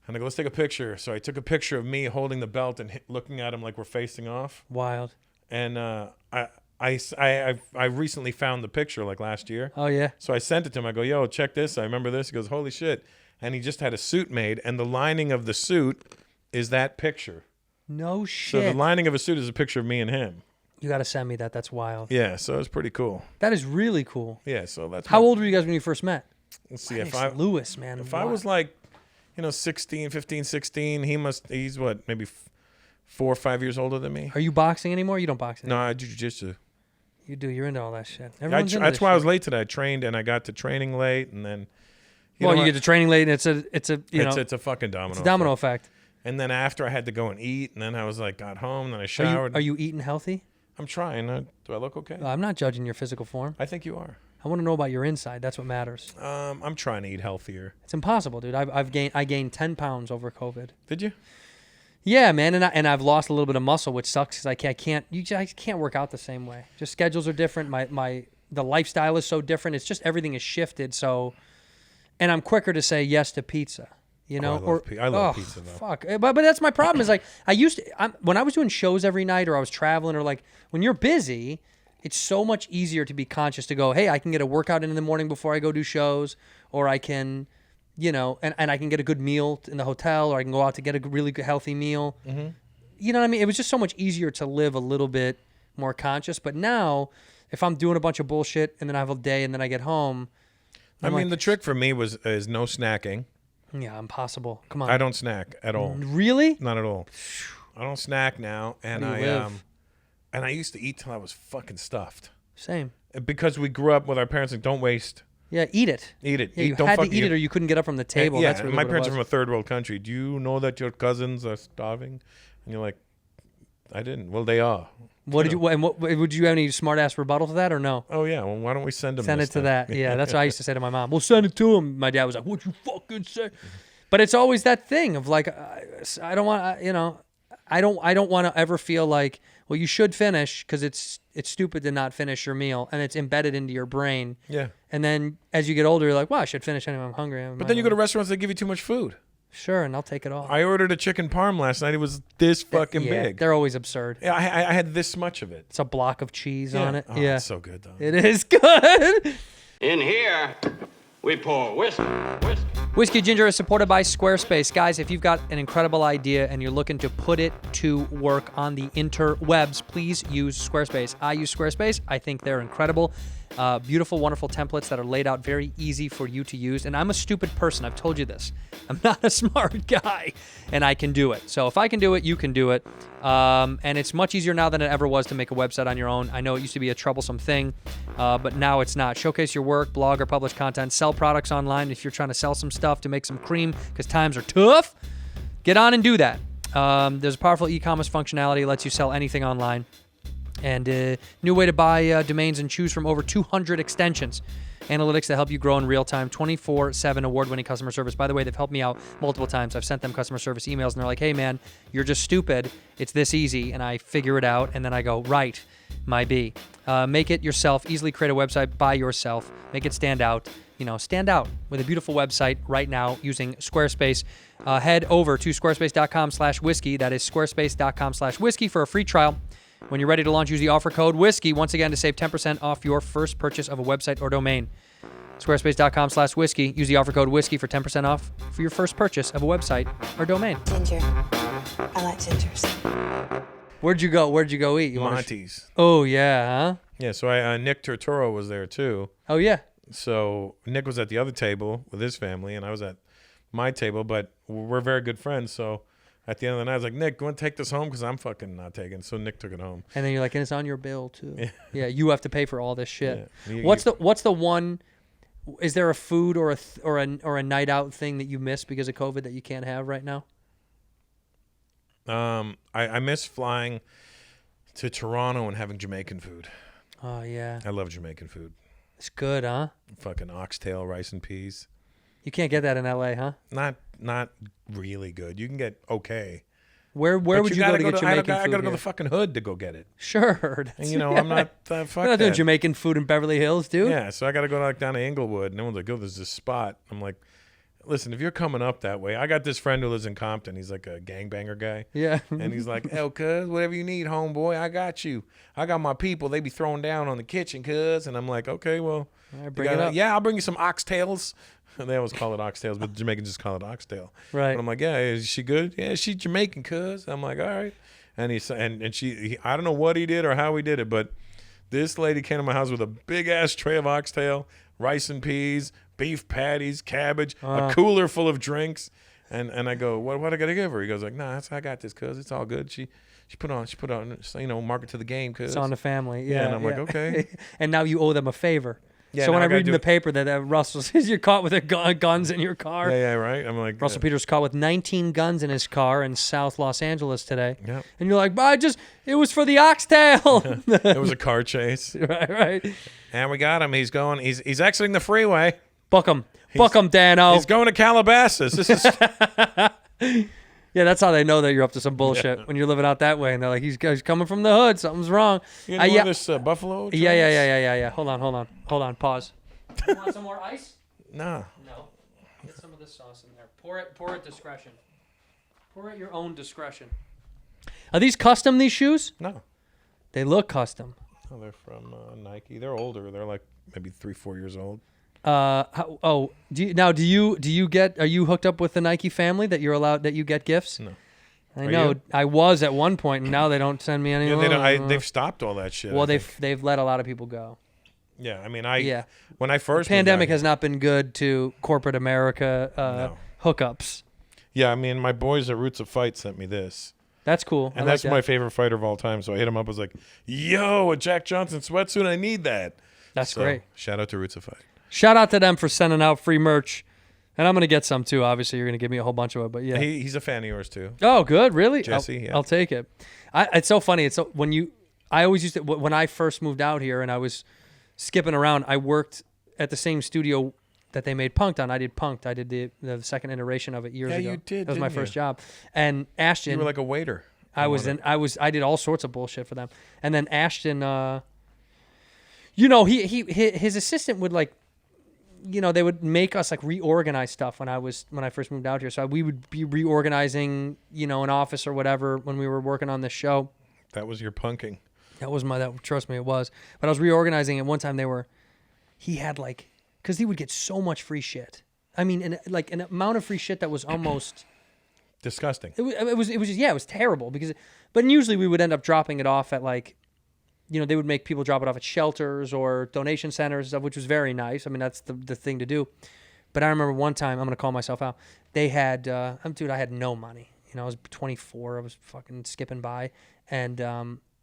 And I go, "Let's take a picture." So I took a picture of me holding the belt and looking at him like we're facing off. Wild. And I recently found the picture like last year. Oh yeah. So I sent it to him. I go, "Yo, check this. I remember this." He goes, "Holy shit." And he just had a suit made, and the lining of the suit is that picture. No So shit. the lining of a suit is a picture of me and him. You got to send me that. That's wild. Yeah, so it's pretty cool. That is really cool. Yeah, so that's How old were you guys when you first met? Let's see if Lennox Lewis, man. If I was like, 16, 15, 16, he's what, maybe 4 or 5 years older than me. Are you boxing anymore? You don't box anymore. No, I do jiu-jitsu. You do. You're into all that shit. I Everyone's into that's this why I was shit. late today. I trained and I got to training late, and then Well, know you what? get to training late, and it's a it's a fucking domino. it's a domino effect. And then after I had to go and eat, and then I was like, got home, then I showered. Are you eating healthy? I'm trying. Do I look okay? I'm not judging your physical form. I think you are. I want to know about your inside. That's what matters. I'm trying to eat healthier. It's impossible, dude. I gained 10 pounds over COVID. Did you? Yeah, man, and I've lost a little bit of muscle, which sucks because I can't work out the same way. Just schedules are different. The lifestyle is so different. It's just everything is shifted. So, and I'm quicker to say yes to pizza. You know, I love pizza though. Fuck, but that's my problem. Is like when I was doing shows every night, or I was traveling, or like when you're busy, it's so much easier to be conscious to go, hey, I can get a workout in the morning before I go do shows, or I can, and I can get a good meal in the hotel, or I can go out to get a really good, healthy meal. Mm-hmm. You know what I mean? It was just so much easier to live a little bit more conscious. But now, if I'm doing a bunch of bullshit and then I have a day and then I get home, the trick for me is no snacking. Yeah, impossible. Come on. I don't snack at all. Really? Not at all. I don't snack now, and I used to eat till I was fucking stuffed. Same. Because we grew up with our parents like, don't waste. Yeah, eat it. Eat it. Yeah, you had to eat it or you couldn't get up from the table. Yeah, That's really my what it parents are was. from a third world country. Do you know that your cousins are starving? And you're like, I didn't. Well, they are. Would you have any smart ass rebuttal to that or no? Oh yeah. Well, why don't we send them? Send this it to then? that. Yeah, that's what I used to say to my mom. We'll send it to him. My dad was like, "What you fucking say?" But it's always that thing of like, I don't want, I don't want to ever feel like, well, you should finish because it's stupid to not finish your meal, and it's embedded into your brain. Yeah. And then as you get older, you're like, well, I should finish anyway. I'm hungry. But then you go to restaurants that give you too much food. Sure, and I'll take it all. I ordered a chicken parm last night. It was this fucking big. They're always absurd. Yeah, I had this much of it. It's a block of cheese on it. Oh, yeah. it's so good though. It is good. In here, we pour whiskey. Whiskey Ginger is supported by Squarespace. Guys, if you've got an incredible idea and you're looking to put it to work on the interwebs, please use Squarespace. I use Squarespace. I think they're incredible. Beautiful, wonderful templates that are laid out very easy for you to use. And I'm a stupid person. I've told you this. I'm not a smart guy, and I can do it. So if I can do it, you can do it. And it's much easier now than it ever was to make a website on your own. I know it used to be a troublesome thing, but now it's not. Showcase your work, blog, or publish content. Sell products online if you're trying to sell some stuff to make some cream because times are tough. Get on and do that. There's a powerful e-commerce functionality that lets you sell anything online. And a new way to buy domains and choose from over 200 extensions. Analytics that help you grow in real time, 24/7 award-winning customer service. By the way, they've helped me out multiple times. I've sent them customer service emails, and they're like, hey, man, you're just stupid. It's this easy. And I figure it out, and then I go, right, might be. Make it yourself. Easily create a website by yourself. Make it stand out. Stand out with a beautiful website right now using Squarespace. Head over to squarespace.com/whiskey. That is squarespace.com/whiskey for a free trial. When you're ready to launch, use the offer code WHISKEY, once again, to save 10% off your first purchase of a website or domain. Squarespace.com/whiskey. Use the offer code WHISKEY for 10% off for your first purchase of a website or domain. Ginger. I like gingers. Where'd you go eat? Monty's. Oh, yeah, huh? Yeah, so Nick Turturro was there too. Oh, yeah. So Nick was at the other table with his family, and I was at my table, but we're very good friends, so at the end of the night, I was like, Nick, you want to take this home? Because I'm fucking not taking it. So Nick took it home. And then you're like, and it's on your bill, too. Yeah, you have to pay for all this shit. Yeah. What's the one, is there a food or a night out thing that you miss because of COVID that you can't have right now? I miss flying to Toronto and having Jamaican food. Oh, yeah. I love Jamaican food. It's good, huh? Fucking oxtail, rice and peas. You can't get that in LA, huh? Not really good. You can get okay. Where would you go to get Jamaican food? I gotta go to here? the fucking hood to go get it. Sure. And I'm not. Fuck You're not doing that. Jamaican food in Beverly Hills, dude. Yeah, so I gotta go down to Inglewood, and everyone's like, "Oh, there's this spot." I'm like, "Listen, if you're coming up that way, I got this friend who lives in Compton. He's like a gangbanger guy. Yeah. And he's like, "Hell, cuz, whatever you need, homeboy, I got you. I got my people. They be throwing down on the kitchen, cuz." And I'm like, "Okay, well, bring it up. Yeah, I'll bring you some oxtails." And they always call it oxtails, but Jamaicans just call it oxtail. Right. But I'm like, "Yeah, is she good? Yeah, she's Jamaican, cuz." I'm like, "All right." And I don't know what he did or how he did it, but this lady came to my house with a big ass tray of oxtail, rice and peas, beef patties, cabbage, a cooler full of drinks. And I go, what I gotta give her? He goes like, nah, I got this, cuz it's all good. She put on, mark it to the game, cuz It's on the family. Yeah. and I'm like, okay. And now you owe them a favor. Yeah, so when now I I gotta read in do the it. paper that Russell says you're caught with guns in your car. Yeah, right. I'm like, Russell Peters caught with 19 guns in his car in South Los Angeles today. Yeah. And you're like, but it was for the oxtail. it was a car chase. right. And we got him. He's exiting the freeway. Book him, Dano. He's going to Calabasas. This is Yeah, that's how they know that you're up to some bullshit when you're living out that way. And they're like, he's coming from the hood. Something's wrong. you know this Buffalo. Yeah. Hold on. Pause. You want some more ice? No. No. Get some of this sauce in there. Pour it discretion. Pour at your own discretion. Are these custom, these shoes? No. They look custom. Oh, they're from Nike. They're older. They're like maybe 3-4 years old. Are you hooked up with the Nike family that you get gifts? No. I know. You? I was at one point, and now they don't send me any. Yeah, they don't. They've stopped all that shit. Well, they've let a lot of people go. Yeah, I mean, when when I first pandemic moved out has not been good to corporate America No. hookups. Yeah, I mean, my boys at Roots of Fight sent me this. That's cool. And that's my favorite fighter of all time. So I hit him up. I was like, yo, a Jack Johnson sweatsuit. I need that. That's great. Shout out to Roots of Fight. Shout out to them for sending out free merch. And I'm going to get some too. Obviously, you're going to give me a whole bunch of it. But yeah. He's a fan of yours too. Oh, good. Really? Jesse, I'll take it. It's so funny. I always used to, when I first moved out here and I was skipping around, I worked at the same studio that they made Punked on. I did Punked. I did the second iteration of it years ago. Yeah, you did. That was my first job. And Ashton, You were like a waiter. I did all sorts of bullshit for them. And then Ashton, his assistant would they would make us reorganize stuff when I first moved out here. So we would be reorganizing, an office or whatever when we were working on this show. That was your punking. Trust me, it was. But I was reorganizing it one time. He had because he would get so much free shit. I mean, an amount of free shit that was almost disgusting. It was terrible but usually we would end up dropping it off at they would make people drop it off at shelters or donation centers and stuff, which was very nice. I mean, that's the thing to do. But I remember one time, I'm going to call myself out. They had, I had no money. I was 24. I was fucking skipping by. And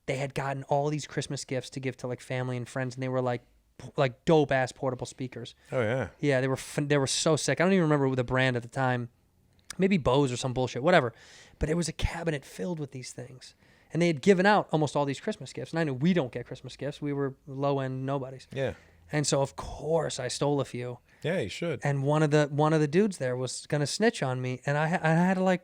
they had gotten all these Christmas gifts to give to family and friends. And they were like dope ass portable speakers. Oh, yeah. Yeah, they were so sick. I don't even remember the brand at the time. Maybe Bose or some bullshit, whatever. But it was a cabinet filled with these things. And they had given out almost all these Christmas gifts. And I knew we don't get Christmas gifts. We were low-end nobodies. Yeah. And so, of course, I stole a few. Yeah, you should. And one of the dudes there was going to snitch on me. And I had to,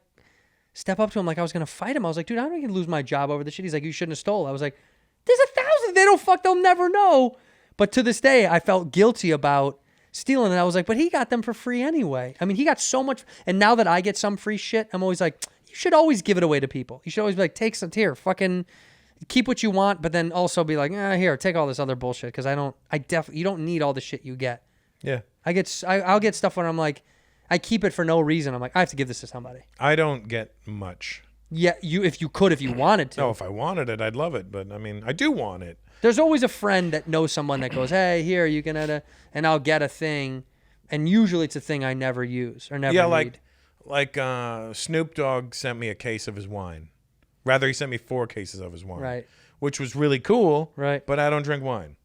step up to him like I was going to fight him. I was like, dude, I'm going to lose my job over this shit. He's like, you shouldn't have stole. I was like, there's 1,000. They'll never know. But to this day, I felt guilty about stealing. And I was like, but he got them for free anyway. I mean, he got so much. And now that I get some free shit, I'm always like, you should always give it away to people. You should always be like, take some here, fucking keep what you want, but then also be like, here, take all this other bullshit. Cause you don't need all the shit you get. Yeah. I'll get stuff when I'm like, I keep it for no reason. I'm like, I have to give this to somebody. I don't get much. Yeah. If you wanted to. No, if I wanted it, I'd love it. But I mean, I do want it. There's always a friend that knows someone that goes, hey, here, you can add and I'll get a thing. And usually it's a thing I never use or never need. Like Snoop Dogg sent me a case of his wine. Rather, he sent me 4 cases of his wine. Right. Which was really cool. Right. But I don't drink wine.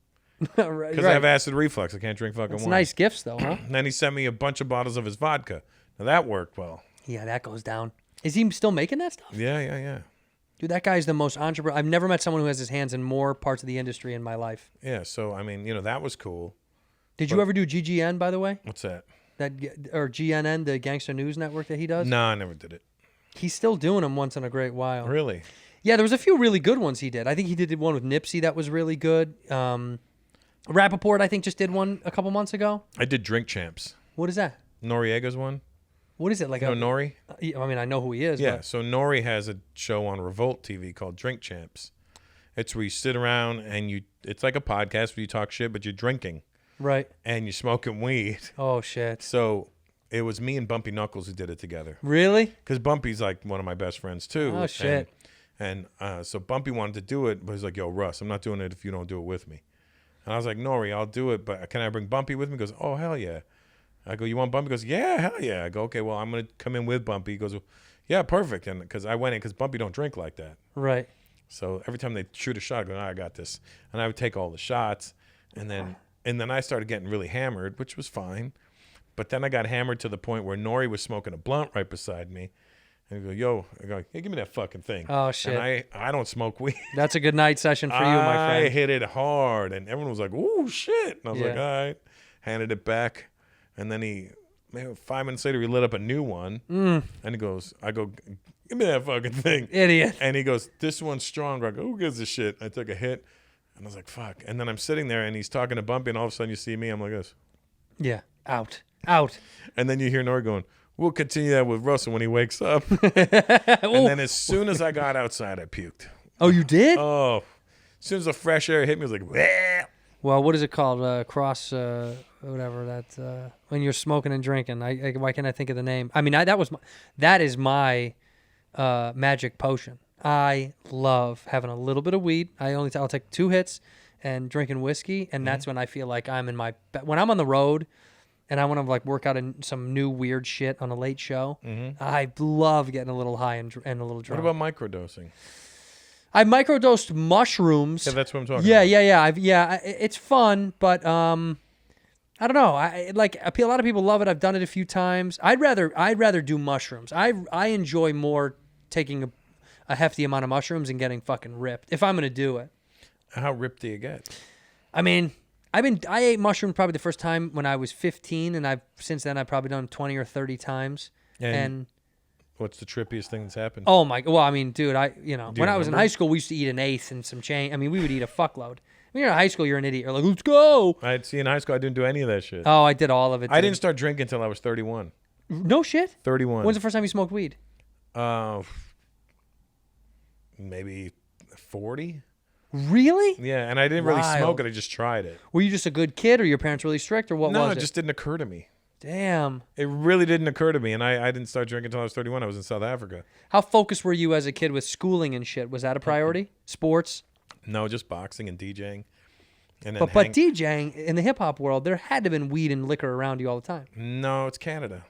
Right. Because I have acid reflux. I can't drink fucking wine. Nice gifts, though, huh? And then he sent me a bunch of bottles of his vodka. Now, that worked well. Yeah, that goes down. Is he still making that stuff? Yeah. Dude, that guy's the most entrepreneur. I've never met someone who has his hands in more parts of the industry in my life. Yeah, so, I mean, that was cool. Did you ever do GGN, by the way? What's that? Or GNN, the Gangster News Network that he does? No, I never did it. He's still doing them once in a great while. Really? Yeah, there was a few really good ones he did. I think he did one with Nipsey that was really good. Rappaport, I think, just did one a couple months ago. I did Drink Champs. What is that? Noriega's one. What is it? Nori? I mean, I know who he is. Yeah, but. so Nori has a show on Revolt TV called Drink Champs. It's where you sit around and it's like a podcast where you talk shit, but you're drinking. Right. And you're smoking weed. Oh, shit. So it was me and Bumpy Knuckles who did it together. Really? Because Bumpy's like one of my best friends too. Oh, shit. And so Bumpy wanted to do it, but he's like, yo, Russ, I'm not doing it if you don't do it with me. And I was like, Nori, I'll do it, but can I bring Bumpy with me? He goes, oh, hell yeah. I go, you want Bumpy? He goes, yeah, hell yeah. I go, okay, well, I'm going to come in with Bumpy. He goes, yeah, perfect. And because I went in, because Bumpy don't drink like that. Right. So every time they shoot a shot, I go, I got this. And I would take all the shots. And then I started getting really hammered, which was fine. But then I got hammered to the point where Nori was smoking a blunt right beside me. And I go, yo, hey, give me that fucking thing. Oh, shit. And I don't smoke weed. That's a good night session for you, my friend. I hit it hard. And everyone was like, ooh, shit. And I was like, all right. Handed it back. And then maybe 5 minutes later, he lit up a new one. And he goes, I go, give me that fucking thing. Idiot. And he goes, this one's stronger. I go, who gives a shit? I took a hit. And I was like, fuck. And then I'm sitting there, and he's talking to Bumpy, and all of a sudden you see me. I'm like this. Yeah. Out. And then you hear Nori going, we'll continue that with Russell when he wakes up. And then as soon as I got outside, I puked. Oh, you did? Oh. As soon as the fresh air hit me, it was like, wah. Well, what is it called? Whatever that. When you're smoking and drinking. Why can't I think of the name? I mean, that is my magic potion. I love having a little bit of weed. I'll take 2 hits and drinking whiskey, and that's when I feel like I'm in my. When I'm on the road, and I want to like work out some new weird shit on a late show. I love getting a little high and a little drunk. What about microdosing? I microdosed mushrooms. Yeah, that's what I'm talking about. Yeah. It's fun, but I don't know. A lot of people love it. I've done it a few times. I'd rather do mushrooms. I enjoy more taking a hefty amount of mushrooms and getting fucking ripped if I'm gonna do it. How ripped do you get? I mean, I ate mushrooms probably the first time when I was 15, and since then I've probably done 20 or 30 times. And what's the trippiest thing that's happened? Oh my! Well, I mean, dude, when I was in high school, we used to eat an eighth and some change. I mean, we would eat a fuckload. When you're in high school, you're an idiot. You're like, let's go. In high school, I didn't do any of that shit. Oh, I did all of it. I didn't start drinking until I was 31. No shit. 31. When's the first time you smoked weed? Maybe 40. Really? Yeah, and I didn't really smoke it. I just tried it. Were you just a good kid, or your parents really strict, or what was it? No, it just didn't occur to me. Damn. It really didn't occur to me, and I didn't start drinking until I was 31. I was in South Africa. How focused were you as a kid with schooling and shit? Was that a priority? Sports? No, just boxing and DJing. And then but DJing, in the hip-hop world, there had to have been weed and liquor around you all the time. No, it's Canada.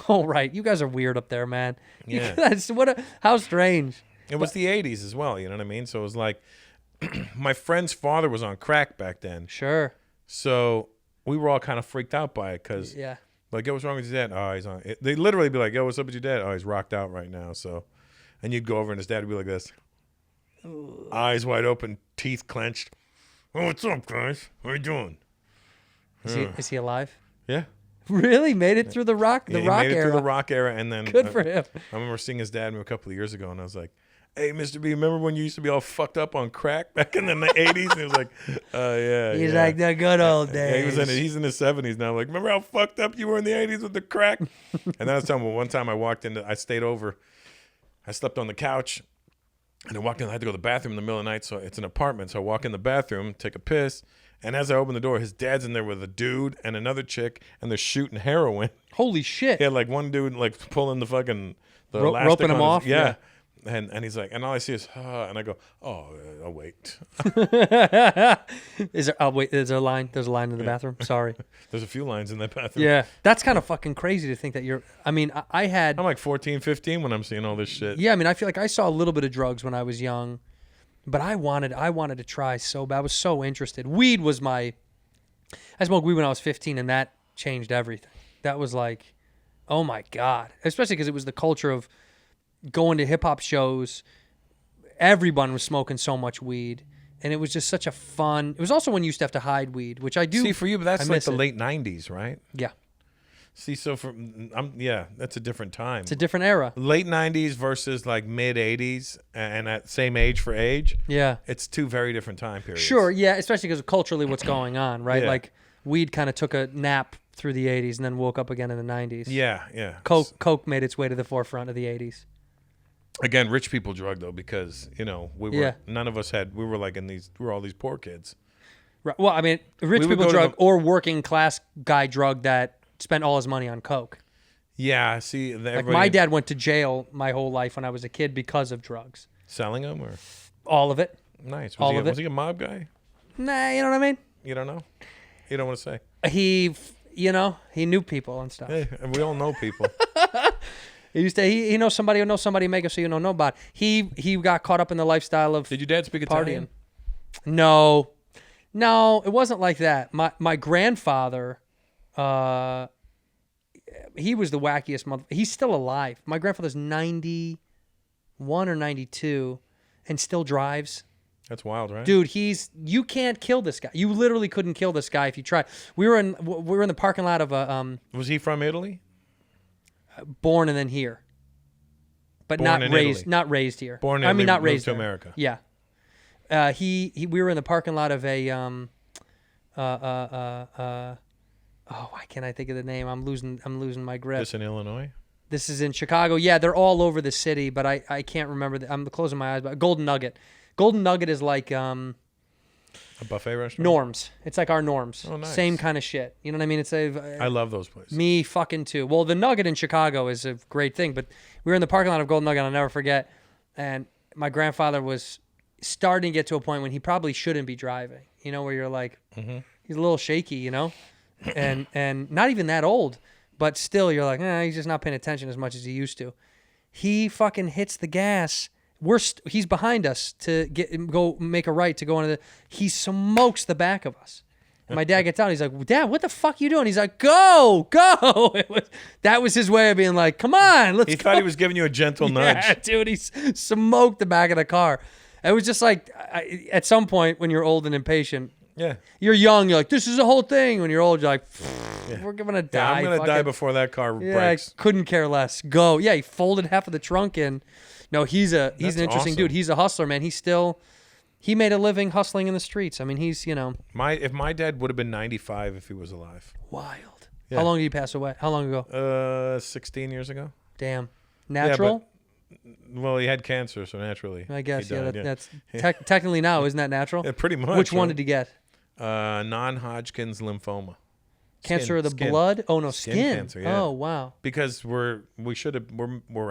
Oh, right. You guys are weird up there, man. Yeah. How strange. It was the 80s as well, you know what I mean? So it was like, my friend's father was on crack back then. Sure. So we were all kind of freaked out by it because, like, yo, what's wrong with your dad? Oh, he's on. They literally be like, yo, what's up with your dad? Oh, he's rocked out right now. So, and you'd go over and his dad would be like this, eyes wide open, teeth clenched. Oh, what's up, guys? What are you doing? Is he alive? Yeah. Really? Made it through the rock era? He made it through the rock era, and then good for him. I remember seeing his dad a couple of years ago, and I was like, hey, Mr. B, remember when you used to be all fucked up on crack back in the 80s? And he was like, yeah. He's like, the good old days. Yeah, he's in his 70s now. Like, remember how fucked up you were in the 80s with the crack? And then I was telling him, one time I stayed over. I slept on the couch, and I walked in. I had to go to the bathroom in the middle of the night, so it's an apartment. So I walk in the bathroom, take a piss, and as I open the door, his dad's in there with a dude and another chick, and they're shooting heroin. Holy shit. He had, like, one dude, like, pulling the fucking... roping him off? Yeah. And he's like, and all I see is, and I go, oh, I'll wait. Is there a line? There's a line in the bathroom? Sorry. There's a few lines in that bathroom. Yeah. That's kind of fucking crazy to think that I'm like 14, 15 when I'm seeing all this shit. Yeah, I mean, I feel like I saw a little bit of drugs when I was young, but I wanted to try so bad. I was so interested. I smoked weed when I was 15, and that changed everything. That was like, oh my God. Especially because it was the culture of going to hip hop shows. Everyone was smoking so much weed, and it was just such a fun. It was also when you used to have to hide weed, which I do. See, for you, but that's like the late 90s, right? Yeah. See, so that's a different time. It's a different era. Late 90s versus like mid 80s, and at same age for age. Yeah. It's two very different time periods. Sure, yeah, especially because of culturally what's going on, right? Yeah. Like weed kind of took a nap through the 80s and then woke up again in the 90s. Yeah, yeah. Coke made its way to the forefront of the 80s. Again, rich people drug though, because none of us we were all these poor kids. Right. Well, I mean, rich people drug or working class guy drug that spent all his money on coke. Yeah, see, like my dad went to jail my whole life when I was a kid because of drugs. Selling them or? All of it. Nice. All of it. Was he a mob guy? Nah, you know what I mean? You don't know? You don't want to say? He knew people and stuff. Hey, we all know people. He knows somebody who knows somebody, make it so you don't know about. He got caught up in the lifestyle of Did your dad speak partying. Italian? No, it wasn't like that. My grandfather, he was the wackiest mother. He's still alive. My grandfather's 91 or 92 and still drives. That's wild, right? Dude, you can't kill this guy. You literally couldn't kill this guy if you tried. We were in the parking lot of a Was he from Italy? born and then here. But Born in Italy. not raised here. Born I and mean, they not moved raised to there. America. Yeah. We were in the parking lot of a why can't I think of the name? I'm losing my grip. This in Illinois? This is in Chicago. Yeah, they're all over the city, but I can't remember. I'm closing my eyes. But Golden Nugget. Golden Nugget is like A buffet restaurant? Norms. It's like our Norms. Oh, nice. Same kind of shit. You know what I mean? It's I love those places. me fucking too. Well, the Nugget in Chicago is a great thing, but we were in the parking lot of Golden Nugget. I'll never forget. And my grandfather was starting to get to a point when he probably shouldn't be driving. You know, where you're like, he's a little shaky. You know, and not even that old, but still, you're like, he's just not paying attention as much as he used to. He fucking hits the gas. He's behind us to go make a right to go into the. He smokes the back of us. And my dad gets out. He's like, Dad, what the fuck you doing? He's like, go. That was his way of being like, come on, let's go. He thought he was giving you a gentle nudge. Yeah, dude, he smoked the back of the car. It was just like, at some point when you're old and impatient, Yeah. you're young, you're like, this is the whole thing. When you're old, you're like, we're going to Yeah, die. I'm going to die before that car Yeah, breaks. I couldn't care less. Go. Yeah, he folded half of the trunk in. No, he's an interesting awesome. dude. He's a hustler, man. He made a living hustling in the streets. I mean, he's, If my dad would have been 95 if he was alive. wild. Yeah. How long did he pass away? How long ago? 16 years ago. Damn. Natural? Well, he had cancer, so naturally. I guess, he died, that's technically now, isn't that natural? Yeah, pretty much. Which one right? did he get? Non-Hodgkin's lymphoma. Cancer of the Skin. blood? Oh no, skin. Cancer, yeah. Oh wow. Because we're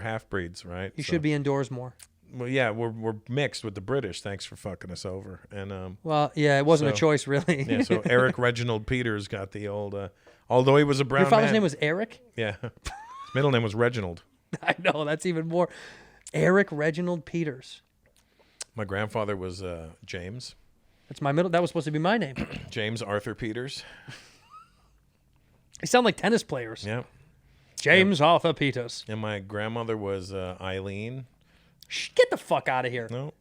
half breeds, right? You should be indoors more. Well, yeah, we're mixed with the British. Thanks for fucking us over. And Well, yeah, it wasn't a so- choice really. yeah, so Eric Reginald Peters got the old. Although he was a brown Your father's man. name was Eric? Yeah, his middle name was Reginald. I know, that's even more. Eric Reginald Peters. My grandfather was James. That's my middle. That was supposed to be my name. James Arthur Peters. They sound like tennis players. Yeah. James Arthur Peters. And my grandmother was Eileen. Get the fuck out of here. No,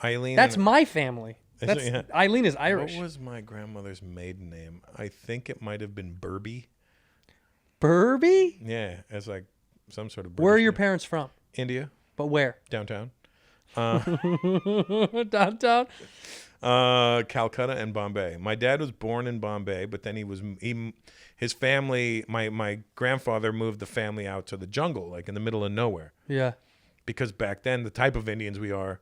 Eileen. That's my family. Is That's it? Yeah. Eileen is Irish. What was my grandmother's maiden name? I think it might have been Burby. Burby? Yeah, as like some sort of. Where are British your name. parents from? India, But where? downtown. Downtown? Calcutta and Bombay. My dad was born in Bombay, but then his family, my grandfather moved the family out to the jungle, like in the middle of nowhere. Yeah. Because back then, the type of Indians were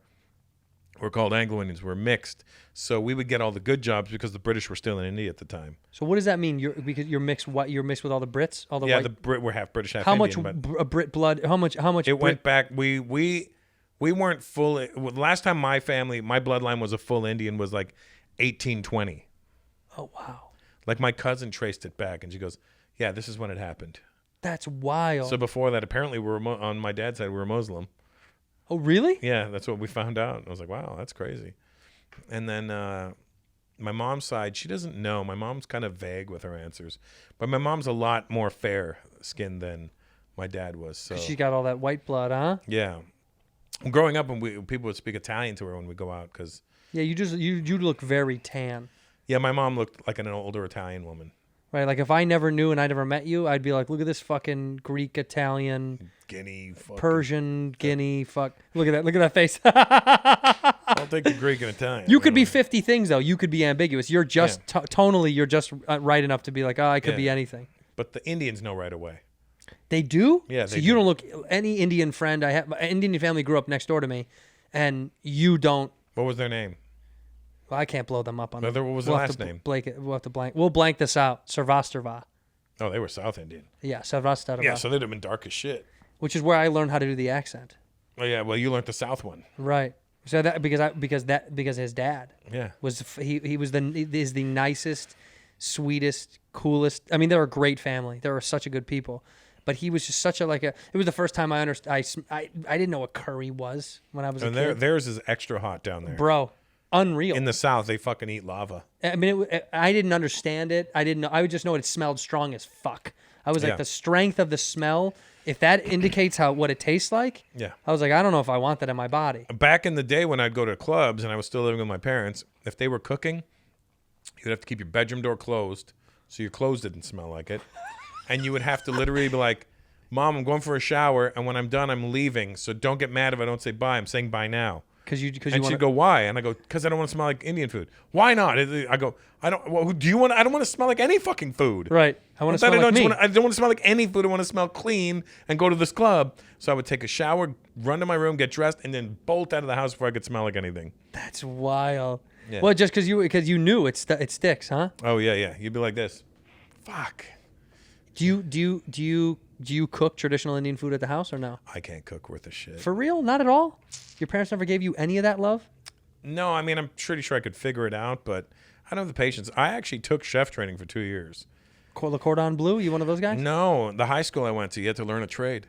called Anglo-Indians. We're mixed. So we would get all the good jobs because the British were still in India at the time. So what does that mean? Because you're mixed. What you're mixed with all the Brits, all the Yeah, white. the Brit were half British, half How much Indian. But Brit blood? How much? it went back. We weren't full. Last time my bloodline was a full Indian was like 1820. Oh wow, Like my cousin traced it back, and she goes, "Yeah, this is when it happened." that's wild. So before that, apparently on my dad's side we were Muslim. Oh really? Yeah, that's what we found out. And I was like, wow, that's crazy. And then my mom's side, she doesn't know. My mom's kind of vague with her answers, but my mom's a lot more fair skinned than my dad was. So She got all that white blood, huh? yeah. Growing up, people would speak Italian to her when we go out because Yeah, you look very tan. yeah, my mom looked like an older Italian woman. Right, like if I never knew and I never met you, I'd be like, look at this fucking Greek, Italian, Guinea, fucking, Persian, Guinea, fuck. Look at that face. I'll take the Greek and Italian. You could be 50 things though. You could be ambiguous. You're just tonally, you're just right enough to be like, oh, I could be anything. But the Indians know right away. They do? Yeah, So they you do. don't look. Any Indian friend I have, my Indian family grew up next door to me, and you don't. What was their name? Well, I can't blow them up on. What was their last name? We'll have to blank. We'll blank this out. Sarvastarva. Oh, they were South Indian. Yeah, Sarvastarva. Yeah, so they'd have been dark as shit. Which is where I learned how to do the accent. Oh yeah, well you learned the South one. Right. So that because his dad Yeah. he was the nicest, sweetest, coolest. I mean, they're a great family. They were such a good people. But he was just such a It was the first time I understood. I didn't know what curry was when I was a kid. Theirs is extra hot down there. Bro, unreal. In the South, they fucking eat lava. I mean, I didn't understand it. I didn't know. I would just know it smelled strong as fuck. I was Yeah. like, the strength of the smell. If that indicates what it tastes like, Yeah. I was like, I don't know if I want that in my body. Back in the day when I'd go to clubs and I was still living with my parents, if they were cooking, you'd have to keep your bedroom door closed so your clothes didn't smell like it. And you would have to literally be like, Mom, I'm going for a shower, and when I'm done, I'm leaving. So don't get mad if I don't say bye. I'm saying bye now. And She'd go, why? And I go, because I don't want to smell like Indian food. Why not? I go, I don't. Well, do you want? I don't want to smell like any fucking food. Right. I want to smell like me. I don't want to smell like any food. I want to smell clean and go to this club. So I would take a shower, run to my room, get dressed, and then bolt out of the house before I could smell like anything. That's wild. Yeah. Well, just because you knew it sticks, huh? Oh yeah. You'd be like this. Fuck. Do you cook traditional Indian food at the house or no? I can't cook worth a shit. For real? Not at all? Your parents never gave you any of that love? No, I mean, I'm pretty sure I could figure it out, but I don't have the patience. I actually took chef training for 2 years. Le Cordon Bleu? You one of those guys? No, the high school I went to, you had to learn a trade.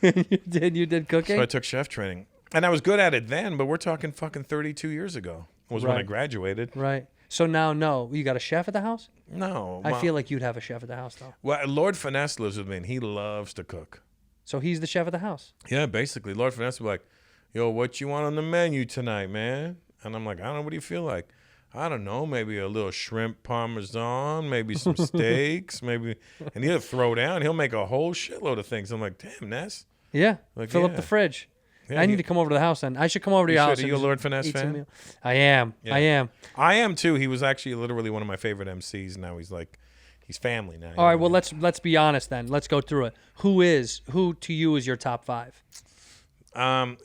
You did cooking? So I took chef training. And I was good at it then, but we're talking fucking 32 years ago was when I Right. graduated. Right. So now, no. You got a chef at the house? No. I feel like you'd have a chef at the house, though. Well, Lord Finesse lives with me, and he loves to cook. So he's the chef at the house? Yeah, basically. Lord Finesse will be like, yo, what you want on the menu tonight, man? And I'm like, I don't know. What do you feel like? I don't know. Maybe a little shrimp parmesan, maybe some steaks, maybe. And he'll throw down. He'll make a whole shitload of things. I'm like, damn, Ness. Yeah. Like, Fill up yeah. the fridge. Yeah, I need to come over to the house then. I should come over to You your should. house. Are and you a just Lord Finesse eat some fan? meal. I am. Yeah. I am. I am too. He was actually literally one of my favorite MCs. Now he's family now. All right. Well, let's be honest then. Let's go through it. Who to you is your top 5?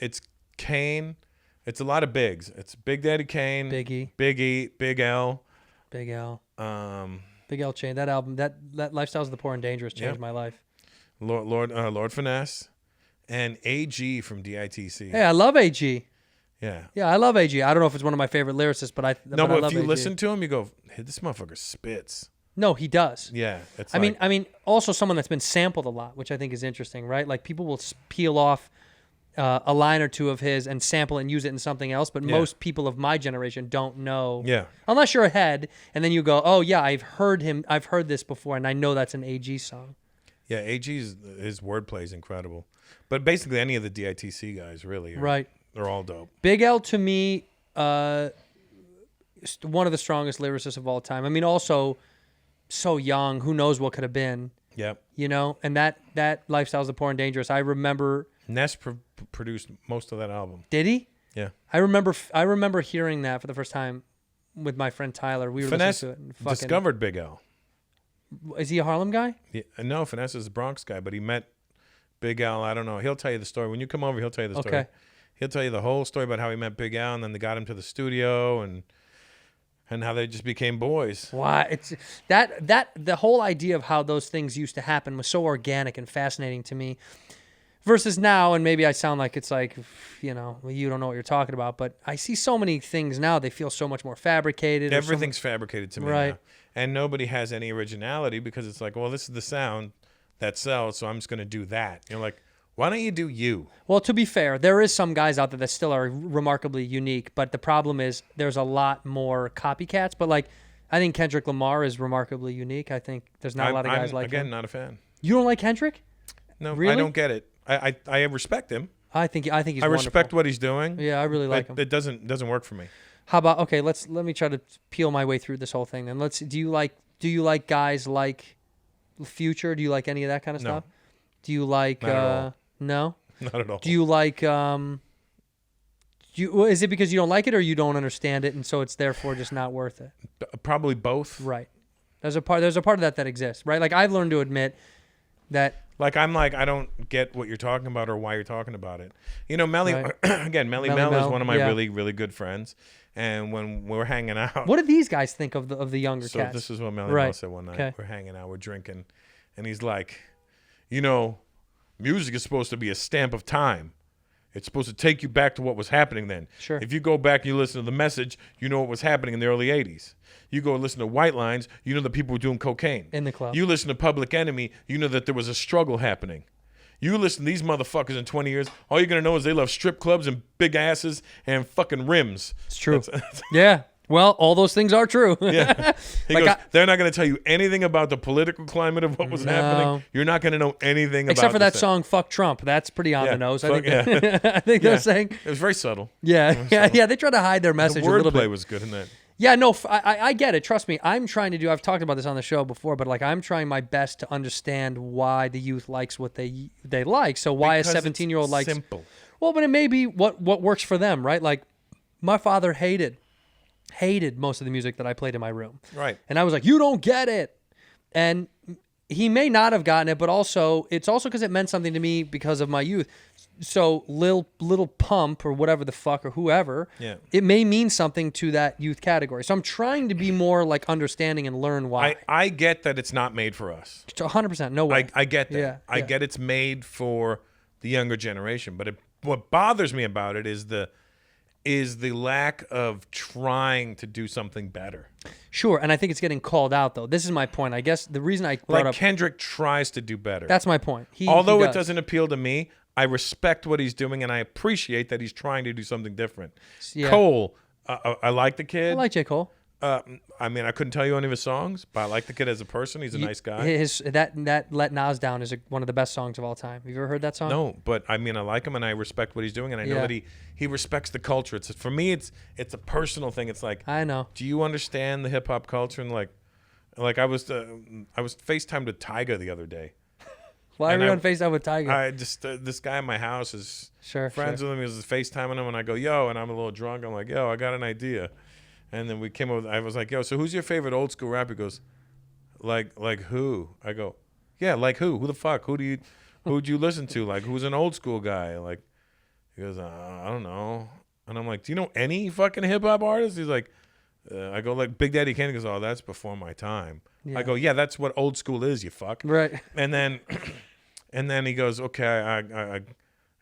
It's Kane. It's a lot of bigs. It's Big Daddy Kane, Biggie, Big L. Big L. Big L changed that album. That Lifestyles of the Poor and Dangerous changed Yep. my life. Lord Finesse, and AG from DITC. Hey, I love AG. Yeah. Yeah, I love AG. I don't know if it's one of my favorite lyricists, but I No, I but love if you AG. listen to him, you go, hey, this motherfucker spits. No, he does. Yeah. It's I mean, also someone that's been sampled a lot, which I think is interesting, right? Like people will peel off a line or two of his and sample it and use it in something else, but most people of my generation don't know. Yeah. Unless you're ahead, and then you go, oh yeah, I've heard this before, and I know that's an AG song. Yeah, his wordplay is incredible. But basically any of the DITC guys really are. Right. They're all dope. Big L to me, one of the strongest lyricists of all time. I mean, also so young, who knows what could have been. Yep. You know, and that Lifestyles of the Poor and Dangerous, I remember. Ness produced most of that album. Did he? Yeah. I remember hearing that for the first time with my friend Tyler. We were Finesse listening to it. And fucking, discovered Big L. Is he a Harlem guy? Yeah, no, Finesse is a Bronx guy, but he met Big Al. I don't know. He'll tell you the story. When you come over, he'll tell you the story. Okay. He'll tell you the whole story about how he met Big Al, and then they got him to the studio, and how they just became boys. Why? It's that the whole idea of how those things used to happen was so organic and fascinating to me. Versus now, and maybe I sound like it's like, you know, you don't know what you're talking about, but I see so many things now, they feel so much more fabricated. Everything's fabricated to me Right. now. And nobody has any originality because it's like, well, this is the sound that sells, so I'm just going to do that. You're like, why don't you do you? Well, to be fair, there is some guys out there that still are remarkably unique, but the problem is there's a lot more copycats. But like, I think Kendrick Lamar is remarkably unique. I think there's not a lot of guys like again, him. not a fan. You don't like Kendrick? No, Really? I don't get it. I respect him. I think he's I wonderful. respect what he's doing. Yeah, I really like him. It doesn't work for me. How about let me try to peel my way through this whole thing. Then do you like guys like Future? Do you like any of that kind of No. stuff? Do you like Not at all. no? Not at all. Do you like is it because you don't like it or you don't understand it and so it's therefore just not worth it? Probably both. Right. There's a part of that exists, right? Like I've learned to admit that I don't get what you're talking about or why you're talking about it. You know, Melly, Right. again, Melly Melly Mel is Mel, one of my yeah. really, really good friends. And when we're hanging out. what do these guys think of the younger So cats? this is what Melly Mel Right. said one night. Okay. We're hanging out, we're drinking. And he's like, you know, music is supposed to be a stamp of time. It's supposed to take you back to what was happening then. Sure. If you go back and you listen to The Message, you know what was happening in the early 80s. You go listen to White Lines, you know that people were doing cocaine. In the club. You listen to Public Enemy, you know that there was a struggle happening. You listen to these motherfuckers in 20 years, all you're going to know is they love strip clubs and big asses and fucking rims. It's true. Yeah. Well, all those things are true. Yeah. He Like goes, they're not going to tell you anything about the political climate of what was happening. You're not going to know anything about Except for that this. song "Fuck Trump." That's pretty on the nose. I think. Yeah. I think they're saying. It was very subtle. Yeah, yeah. They try to hide their message The a little wordplay bit. was good in that. Yeah, no, I get it. Trust me. I'm trying to do. I've talked about this on the show before, but like I'm trying my best to understand why the youth likes what they like. So why Because a 17-year-old likes simple. Well, but it may be what works for them, right? Like my father hated most of the music that I played in my room. Right. And I was like, "You don't get it." And he may not have gotten it, but also it's also because it meant something to me because of my youth. So Lil Pump or whatever the fuck or whoever, it may mean something to that youth category. So I'm trying to be more like understanding and learn why. I get that it's not made for us. 100%, no way. I get that. Yeah, I yeah. get it's made for the younger generation. But what bothers me about it is the lack of trying to do something better. Sure, and I think it's getting called out though. This is my point. I guess the reason I brought Like up Kendrick tries to do better. that's my point. Although he it does. doesn't appeal to me, I respect what he's doing and I appreciate that he's trying to do something different. Yeah. Cole, I like the kid. I like J. Cole. I mean, I couldn't tell you any of his songs, but I like the kid as a person. He's a nice guy. That Let Nas Down is one of the best songs of all time. Have you ever heard that song? No, but I mean, I like him and I respect what he's doing, and I know that he respects the culture. It's for me, it's a personal thing. It's like, I know. do you understand the hip hop culture? And like I was FaceTimed with Tyga the other day. Why And are you I- on FaceTime with Tiger? I just this guy in my house is Sure, friends with him. He was FaceTiming him, and I go, "Yo," and I'm a little drunk. I'm like, "Yo, I got an idea," and then we came up with. I was like, "Yo, so who's your favorite old school rapper?" He goes, "Like who?" I go, "Yeah, like who? Who the fuck? Who'd you listen to? Like who's an old school guy?" Like he goes, "I don't know," and I'm like, "Do you know any fucking hip hop artists?" He's like, "I go like Big Daddy Kane." He goes, "Oh, that's before my time." Yeah. I go, "Yeah, that's what old school is, you fuck." Right. And then. And then he goes, okay,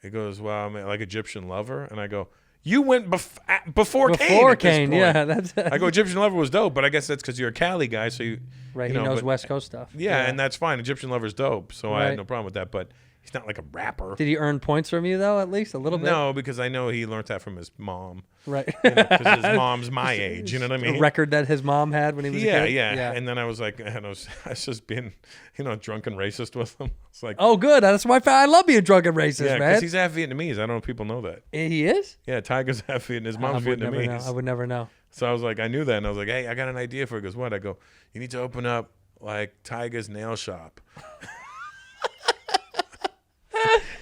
he goes, well, I'm like Egyptian Lover. And I go, you went before Kane. Before at this Kane, point. yeah. That's I go, Egyptian Lover was dope, but I guess that's because you're a Cali guy. So you right. you He know, knows but- West Coast stuff. Yeah, and that's fine. Egyptian Lover's dope. So I Right. had no problem with that. But he's not like a rapper. Did he earn points from you though? At least a little bit. No, because I know he learned that from his mom. Right. Because his mom's my age. You know what I A mean? record that his mom had when he was a kid. Yeah. And then I was like, I was just being, drunk and racist with him. It's like, Oh, good. That's why I love being drunk and racist, yeah, man. because he's half Vietnamese. I don't know if people know that. He is. Yeah, Tiger's half Vietnamese. His mom's I would never know. Vietnamese. I would never know. So I was like, I knew that, and I was like, hey, I got an idea for it. He goes, what? I go, you need to open up like Tiger's nail shop.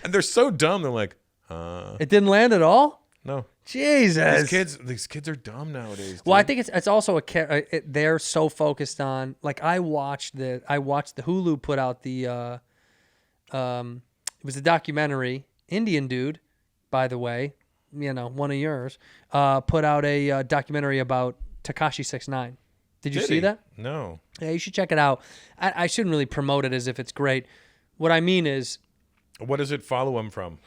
And they're so dumb. They're like, It didn't land at all. no. Jesus. These kids are dumb nowadays. Well, I dude. think it's also they're so focused on like I watched the Hulu put out the it was a documentary, Indian dude, by the way, one of yours, put out a documentary about Tekashi 6ix9ine. Did you see he? that? No. Yeah, you should check it out. I shouldn't really promote it as if it's great. What I mean is, What does it follow him from?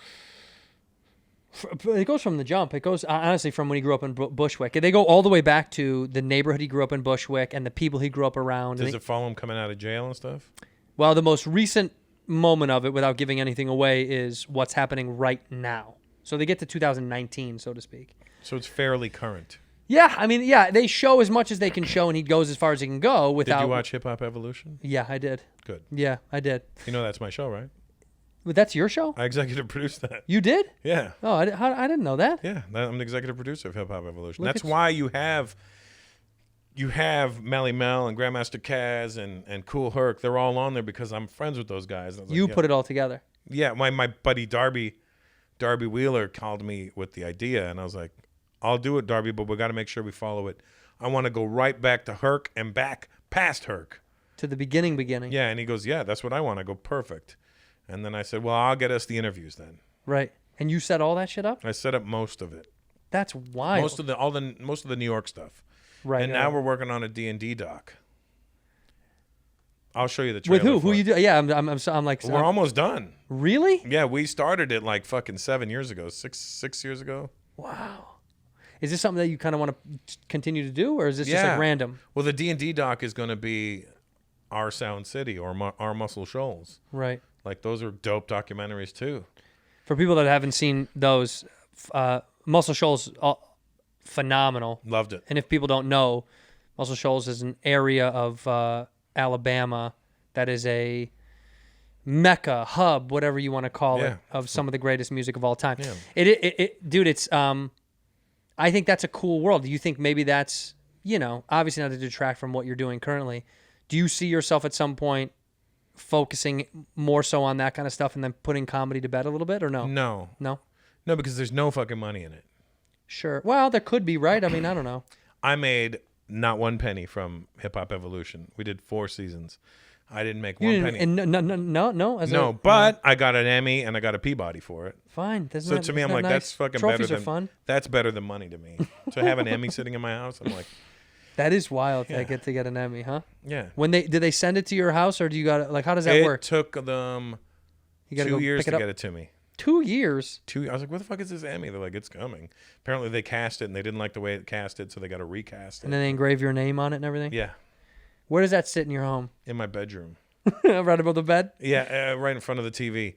it goes from the jump. It goes honestly from when he grew up in Bushwick. They go all the way back to the neighborhood he grew up in, Bushwick, and the people he grew up around. Does it follow him coming out of jail and stuff? Well, the most recent moment of it, without giving anything away, is what's happening right now. So they get to 2019, so to speak. So it's fairly current. Yeah, I mean, yeah, they show as much as they can show, and he goes as far as he can go without. Did you watch Hip Hop Evolution? Yeah, I did. Good. Yeah, I did. You know that's my show, right? But that's your show? I executive produced that. You did? Yeah. Oh, I didn't know that. Yeah, I'm the executive producer of Hip Hop Evolution. Look That's at why you have Melly Mel and Grandmaster Kaz and Cool Herc. They're all on there because I'm friends with those guys. I was like, You yeah. put it all together. Yeah, my buddy Darby Wheeler called me with the idea, and I was like, I'll do it, Darby, but we got to make sure we follow it. I want to go right back to Herc and back past Herc. To the beginning. Yeah, and he goes, yeah, that's what I want. I go, perfect. And then I said, well, I'll get us the interviews then. Right. And you set all that shit up? I set up most of it. That's wild. Most of the New York stuff. right. And now we're working on a D&D doc. I'll show you the trailer. With who? for Who it. you do? Yeah, I'm like. We're almost done. Really? Yeah, we started it like fucking 7 years ago, six years ago. Wow. Is this something that you kind of want to continue to do, or is this just like random? Well, the D&D doc is going to be our Sound City or our Muscle Shoals. Right. Like those are dope documentaries too. For people that haven't seen those, Muscle Shoals, phenomenal. Loved it. And if people don't know, Muscle Shoals is an area of Alabama that is a mecca, hub, whatever you want to call it, of some of the greatest music of all time. Yeah. Dude, it's I think that's a cool world. Do you think maybe that's, obviously not to detract from what you're doing currently. Do you see yourself at some point focusing more so on that kind of stuff and then putting comedy to bed a little bit, or no? No, because there's no fucking money in it. Sure. Well, there could be, right? I mean, I don't know. I made not one penny from Hip Hop Evolution. We did 4 seasons. I didn't make one penny. And no. But I got an Emmy and I got a Peabody for it. Fine. So to me, I'm like, nice? that's fucking Trophies better are than fun. That's better than money to me. To have an Emmy sitting in my house, I'm like, that is wild. I get to get an Emmy, huh? yeah. Did they send it to your house, or do you got how does that work? It took them You gotta 2 go years pick to it get up? it to me. 2 years. I was like, where the fuck is this Emmy? They're like, it's coming. Apparently they cast it and they didn't like the way it casted, so they got to recast it. And then they engrave your name on it and everything? Yeah. Where does that sit in your home? In my bedroom. Right above the bed? Yeah, right in front of the TV.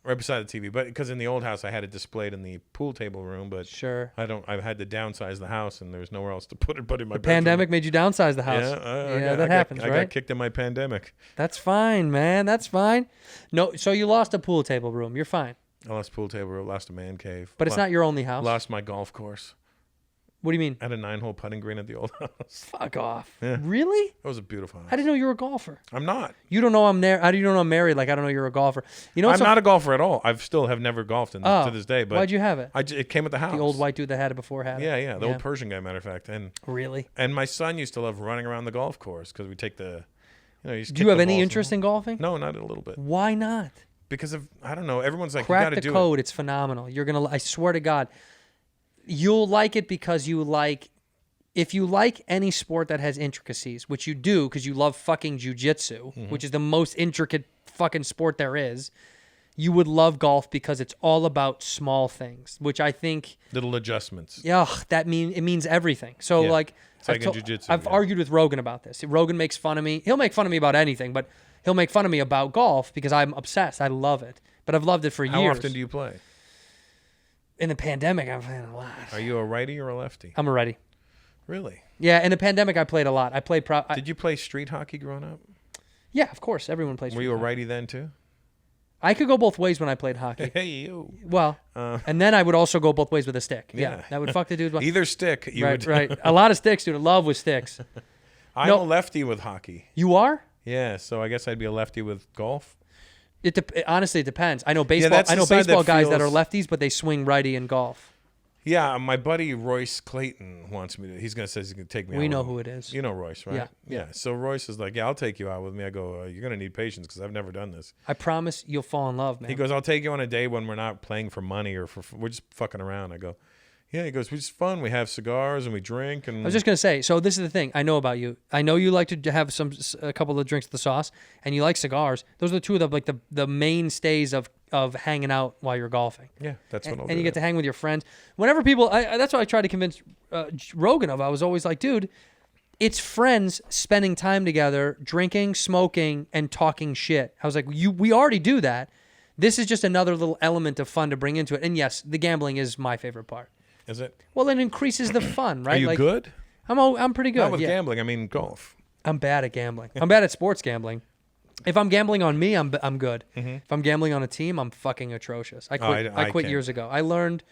Right beside the TV. But because in the old house I had it displayed in the pool table room, but Sure. I had to downsize the house and there was nowhere else to put it but in my bedroom. Pandemic made you downsize the house. That happens, right? I got kicked in my pandemic. That's fine, man. That's fine. No, so you lost a pool table room. You're fine. I lost a pool table, lost a man cave. But it's not your only house. Lost my golf course. What do you mean? I had a 9-hole putting green at the old house. Fuck off. Yeah. Really? It was a beautiful house. I didn't know you were a golfer. I'm not. You don't know I'm there. How do you know I'm married? Like, I don't know you're a golfer. You know, I'm not a golfer at all. I've still have never golfed to this day. But why'd you have it? It came at the house. The old white dude that had it before had it. Yeah. The old Persian guy, matter of fact. And really? And my son used to love running around the golf course because we take the, Do you have any interest in golfing? No, not a little bit. Why not? Because of, I don't know. Everyone's like, crack you got to do the code. It's phenomenal. You're gonna. I swear to God, you'll like it because you like. If you like any sport that has intricacies, which you do because you love fucking jujitsu, which is the most intricate fucking sport there is, you would love golf because it's all about small things, which I think little adjustments. Yeah, it means everything. So like, it's like in jiu-jitsu, I've argued with Rogan about this. Rogan makes fun of me. He'll make fun of me about anything, but he'll make fun of me about golf because I'm obsessed. I love it, but I've loved it for years. How often do you play? In the pandemic, I'm playing a lot. Are you a righty or a lefty? I'm a righty. Really? Yeah, in the pandemic, I played a lot. I played. Did you play street hockey growing up? Yeah, of course. Everyone plays. Were you a righty then too? I could go both ways when I played hockey. Hey, you. Well, and then I would also go both ways with a stick. Yeah, that would fuck the dude. Either stick. Right. A lot of sticks, dude. I love with sticks. I'm a lefty with hockey. You are? Yeah, so I guess I'd be a lefty with golf. Honestly, it depends. I know baseball. I know baseball guys that are lefties, but they swing righty in golf. Yeah, my buddy Royce Clayton wants me to. He's gonna take me. We out know with him. who it is. You know Royce, right? Yeah. So Royce is like, yeah, I'll take you out with me. I go, you're gonna need patience because I've never done this. I promise you'll fall in love, man. He goes, I'll take you on a day when we're not playing for money or we're just fucking around. I go, yeah. He goes, we're just fun. We have cigars and we drink. And I was just gonna say. So this is the thing. I know about you. I know you like to have a couple of drinks with the sauce, and you like cigars. Those are the two of the mainstays of hanging out while you're golfing. Yeah, that's what I'll do. And you get to hang with your friends. Whenever people, that's what I tried to convince Rogan of. I was always like, dude, it's friends spending time together, drinking, smoking, and talking shit. I was like, we already do that. This is just another little element of fun to bring into it. And yes, the gambling is my favorite part. Is it? Well, it increases the fun, right? Are you good? I'm pretty good. Not with gambling. I mean golf. I'm bad at gambling. I'm bad at sports gambling. If I'm gambling on me, I'm good. If I'm gambling on a team, I'm fucking atrocious. I quit years ago. I learned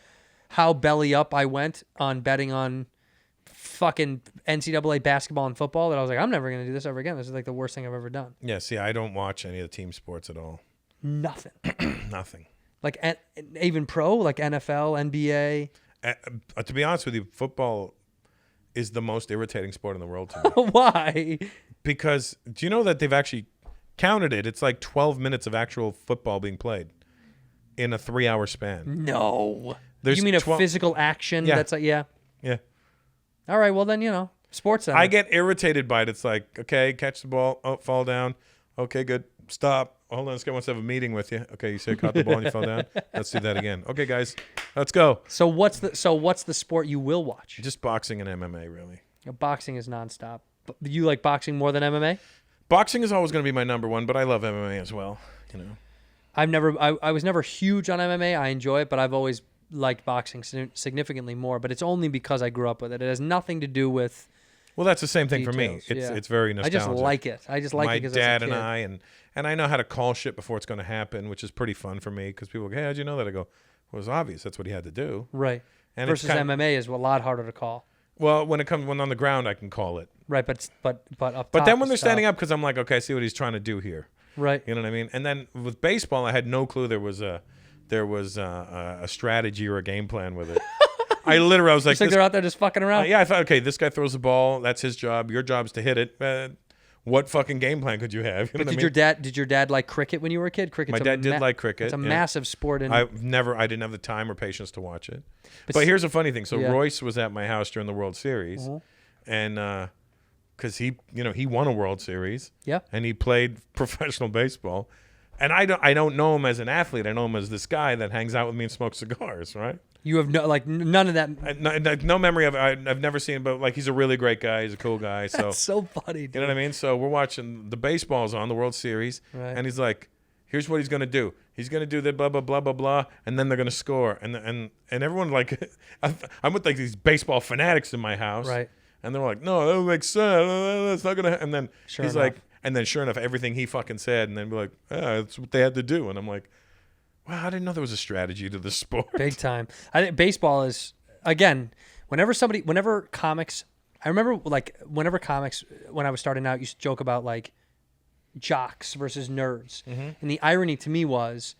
how belly up I went on betting on fucking NCAA basketball and football that I was like, I'm never going to do this ever again. This is like the worst thing I've ever done. Yeah, see, I don't watch any of the team sports at all. Nothing. Nothing. Like even pro, like NFL, NBA. To be honest with you, football is the most irritating sport in the world to me. Why? Because do you know that they've actually counted it? It's like 12 minutes of actual football being played in a 3-hour span. No. There's you mean a physical action? Yeah. That's like, yeah. Yeah. All right. Well, then, sports center. I get irritated by it. It's like, okay, catch the ball, fall down. Okay, good. Stop. Hold on. This guy wants to have a meeting with you. Okay, you said caught the ball and you fell down. Let's do that again. Okay, guys, let's go. So what's the sport you will watch? Just boxing and MMA, really. Boxing is nonstop. You like boxing more than MMA? Boxing is always going to be my number one, but I love MMA as well. You know, I was never huge on MMA. I enjoy it, but I've always liked boxing significantly more. But it's only because I grew up with it. It has nothing to do with. well, that's the same thing for me. Details, It's very I nostalgic. just like it. I just like my it because dad and I and I know how to call shit before it's going to happen, which is pretty fun for me because people go, "Hey, how'd you know that?" I go, "Well, it was obvious. That's what he had to do." Right. And it's Versus MMA is a lot harder to call. Well, when on the ground, I can call it. Right, but up But top then when is they're standing tough. up, because I'm like, okay, I see what he's trying to do here. Right. You know what I mean? And then with baseball, I had no clue there was a strategy or a game plan with it. I was like, It's like they're out there just fucking around. yeah, I thought, okay, this guy throws the ball. That's his job. Your job's to hit it. What fucking game plan could you have? You know But what I mean? did your dad like cricket when you were a kid? Cricket's My dad did like cricket. It's a yeah. massive sport. I didn't have the time or patience to watch it. But here's a funny thing. So yeah. Royce was at my house during the World Series, and because he won a World Series, Yeah. and he played professional baseball, and I don't know him as an athlete. I know him as this guy that hangs out with me and smokes cigars, right? You have none of that. No memory of it. I've never seen him, but like he's a really great guy. He's a cool guy. So That's so funny, dude. you know what I mean? So we're watching the baseball's on the World Series, Right. and he's like, "Here's what he's gonna do. He's gonna do the blah blah blah blah blah, and then they're gonna score." And everyone like, I'm with like these baseball fanatics in my house, Right. And they're like, "No, that don't make sense. That's not gonna." And then Sure he's enough. like, and then sure enough, everything he fucking said, and then be like, "Ah, that's what they had to do." And I'm like, "Wow, I didn't know there was a strategy to this sport." Big time. I think baseball is, again, whenever comics, I remember like whenever comics, when I was starting out, used to joke about like jocks versus nerds. And the irony to me was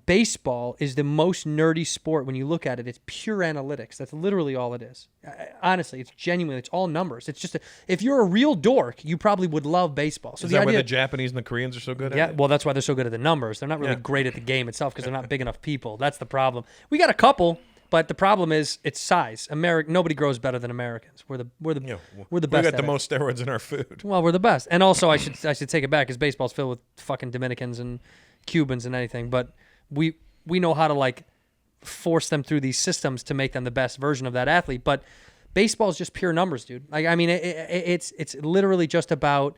baseball is the most nerdy sport when you look at it. It's pure analytics. That's literally all it is. Honestly, it's genuine. It's all numbers. It's just, if you're a real dork, you probably would love baseball. So Is the that why idea, the Japanese and the Koreans are so good at yeah, it? well, that's why they're so good at the numbers. They're not really Yeah. great at the game itself because they're not big enough people. That's the problem. We got a couple, but the problem is it's size. Nobody grows better than Americans. We're the best. We got at the it. most steroids in our food. Well, we're the best. And also, I should take it back because baseball's filled with fucking Dominicans and Cubans and anything. But we know how to like force them through these systems to make them the best version of that athlete. But baseball is just pure numbers, dude. Like, I mean, it's literally just about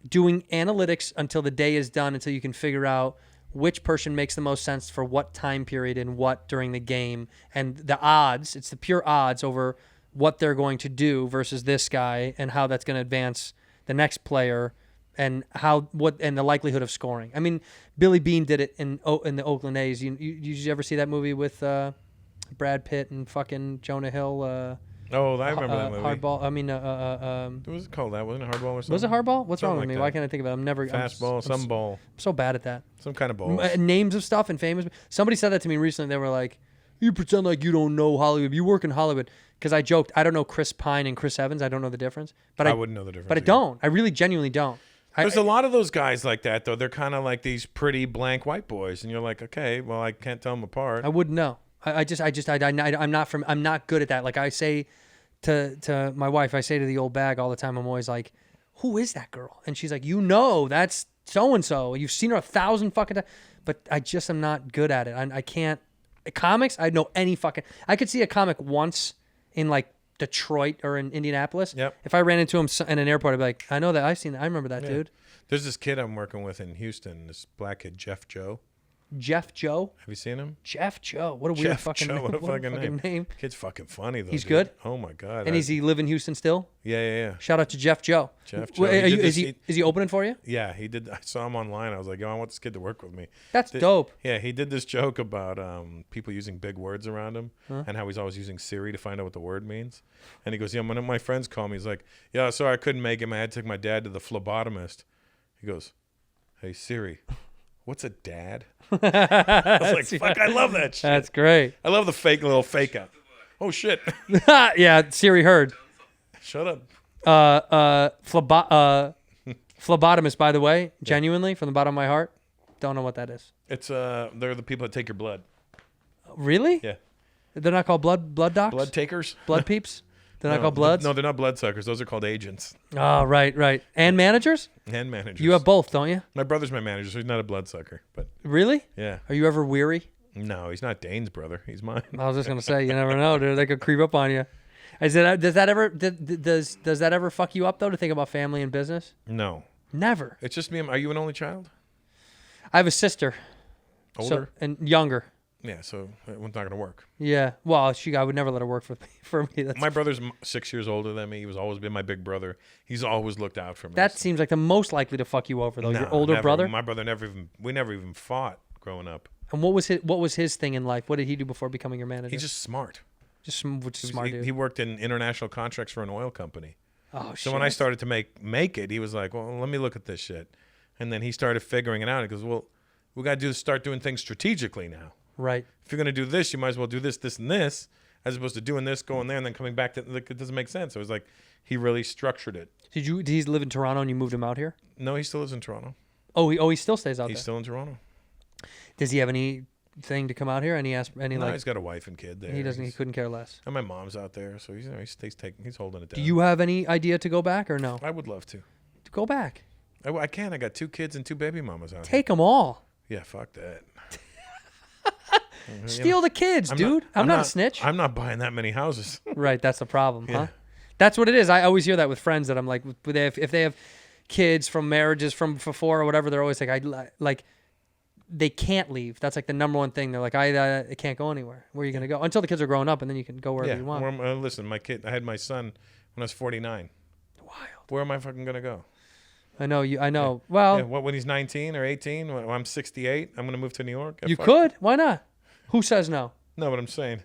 doing analytics until the day is done, until you can figure out which person makes the most sense for what time period and what during the game, and the odds. It's the pure odds over what they're going to do versus this guy and how that's going to advance the next player and the likelihood of scoring. I mean, Billy Beane did it in the Oakland A's. Did you ever see that movie with Brad Pitt and fucking Jonah Hill? Oh, I remember that movie. Hardball. I mean, What was it called? That wasn't it Hardball or something? was it Hardball? What's wrong Something with me? like Why that. can't I think of it? I'm Fastball, some ball, I'm so bad at that. some kind of ball. Names of stuff and famous. Somebody said that to me recently. They were like, "You pretend like you don't know Hollywood. You work in Hollywood." Because I joked, I don't know Chris Pine and Chris Evans. I don't know the difference. But I wouldn't know the difference But I either. don't. I really genuinely don't. There's a lot of those guys like that, though. They're kind of like these pretty blank white boys, and you're like, okay, well, I can't tell them apart. I wouldn't know. I'm not good at that. Like I say to my wife, I say to the old bag all the time. I'm always like, "Who is that girl?" And she's like, "That's so and so. You've seen her 1,000 fucking times." But I just am not good at it. I can't. Comics, I know any fucking. I could see a comic once in like Detroit or in Indianapolis. Yep. If I ran into him in an airport, I'd be like, "I know that. I've seen that. I remember that dude." There's this kid I'm working with in Houston, this black kid, Jeff Joe. Jeff Joe. Have you seen him? Jeff Joe. What a weird Jeff fucking Joe, name. what a fucking name. name. Kid's fucking funny, though. He's dude. good? Oh, my God. And does he live in Houston still? Yeah. Shout out to Jeff Joe. Jeff Joe. Is he opening for you? Yeah, he did. I saw him online. I was like, yo, I want this kid to work with me. That's dope. Yeah, he did this joke about people using big words around him and how he's always using Siri to find out what the word means. And he goes, yeah, one of my friends called me. He's like, yeah, sorry, I couldn't make him. I had to take my dad to the phlebotomist. He goes, hey, Siri, what's a dad? I was like, fuck, I love that shit. That's great. I love the little fake out. Oh, shit. Yeah, Siri heard. Shut up. Phlebotomist, by the way, genuinely, from the bottom of my heart, don't know what that is. It's they're the people that take your blood. Really? Yeah. They're not called blood docs? Blood takers? Blood peeps? They're not called Bloods? No, they're not bloodsuckers. Those are called agents Oh, right. And managers? and managers. You have both, don't you? My brother's my manager, so he's not a bloodsucker. But Really? yeah, Are you ever weary? no, he's not Dane's brother. He's mine. I was just gonna say, you never know, dude. They could creep up on you. I said, does that ever fuck you up though to think about family and business? No, Never. it's just me. Are you an only child? I have a sister. Older? And younger. Yeah, so it's not going to work. Yeah. Well, I would never let her work for me. That's, My brother's 6 years older than me. He was always been my big brother. He's always looked out for me. that seems like the most likely to fuck you over though. No, Your older never. brother. My brother we never even fought growing up. And what was his thing in life? What did he do before becoming your manager? He's just smart. just smart dude. He worked in international contracts for an oil company. Oh shit. So when I started to make it, he was like, "Well, let me look at this shit," and then he started figuring it out. He goes, "Well, we got to start doing things strategically now. Right. If you're going to do this, you might as well do this, this, and this, as opposed to doing this, going there, and then coming back to like, it doesn't make sense." So it was like he really structured it. Did he live in Toronto and you moved him out here? No, he still lives in Toronto. He still stays out He's there. still in Toronto. Does he have anything to come out here? No, Like he's got a wife and kid there. he doesn't? He couldn't care less. And my mom's out there, so he's he's holding it down. Do you have any idea to go back or no? I would love to. Go back. I can. I got 2 kids and 2 baby mamas out Take them all. here. Yeah, fuck that. Steal the kids, dude. I'm not a snitch. I'm not buying that many houses. Right, that's the problem, Yeah. huh? That's what it is. I always hear that with friends that I'm like, if they have kids from marriages from before or whatever, they're always like, they can't leave. That's like the number one thing. They're like, I can't go anywhere. Where are you gonna go? Until the kids are growing up, and then you can go wherever you want. Listen, I had my son when I was 49. Wild. Where am I fucking gonna go? I know you. I know. Well, Yeah, when he's 19 or 18? When I'm 68, I'm gonna move to New York. you could. Why not? Who says no? No, but I'm saying,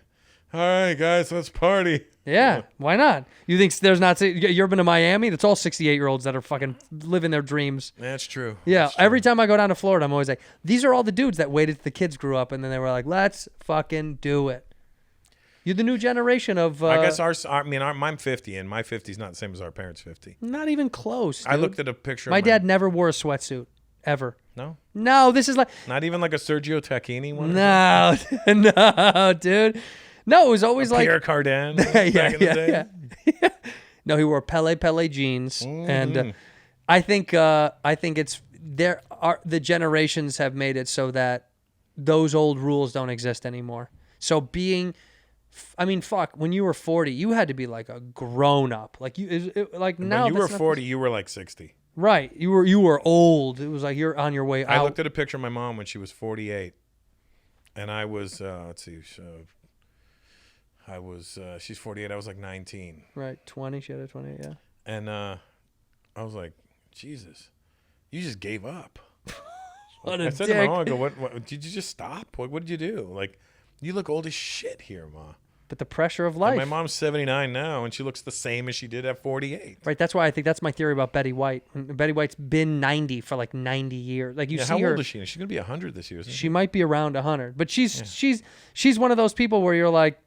all right, guys, let's party. Yeah, why not? You think there's not? You've been to Miami? That's all 68-year-olds that are fucking living their dreams. That's true. Yeah, That's true. every time I go down to Florida, I'm always like, these are all the dudes that waited till the kids grew up, and then they were like, let's fucking do it. You're the new generation of. I guess I'm 50, and my 50 is not the same as our parents' 50. Not even close. I dude. looked at a picture. My of dad never wore a sweatsuit ever. No, No, this is like not even like a Sergio Tacchini one. no, no, dude. No, it was always like Pierre Cardin. yeah, back in the day. yeah. No, he wore Pele jeans, and I think it's the generations have made it so that those old rules don't exist anymore. So fuck, when you were 40, you had to be like a grown up. Like now When you were that's not 40, you were like 60. right. You were old. It was like you're on your way out. I looked at a picture of my mom when she was 48, and I was let's see, she's 48. I was like 19. Right, 20. She had a 20. Yeah. And I was like, Jesus, you just gave up. What I a said to my dick. mom, I go, what did you just stop? What did you do? Like, you look old as shit here, Ma. But the pressure of And life. my mom's 79 now, and she looks the same as she did at 48. Right, that's why I think that's my theory about Betty White. Betty White's been 90 for like 90 years. Like you see How her. old is she? She's gonna be 100 this year. Isn't She might be around 100, but she's one of those people where you're like,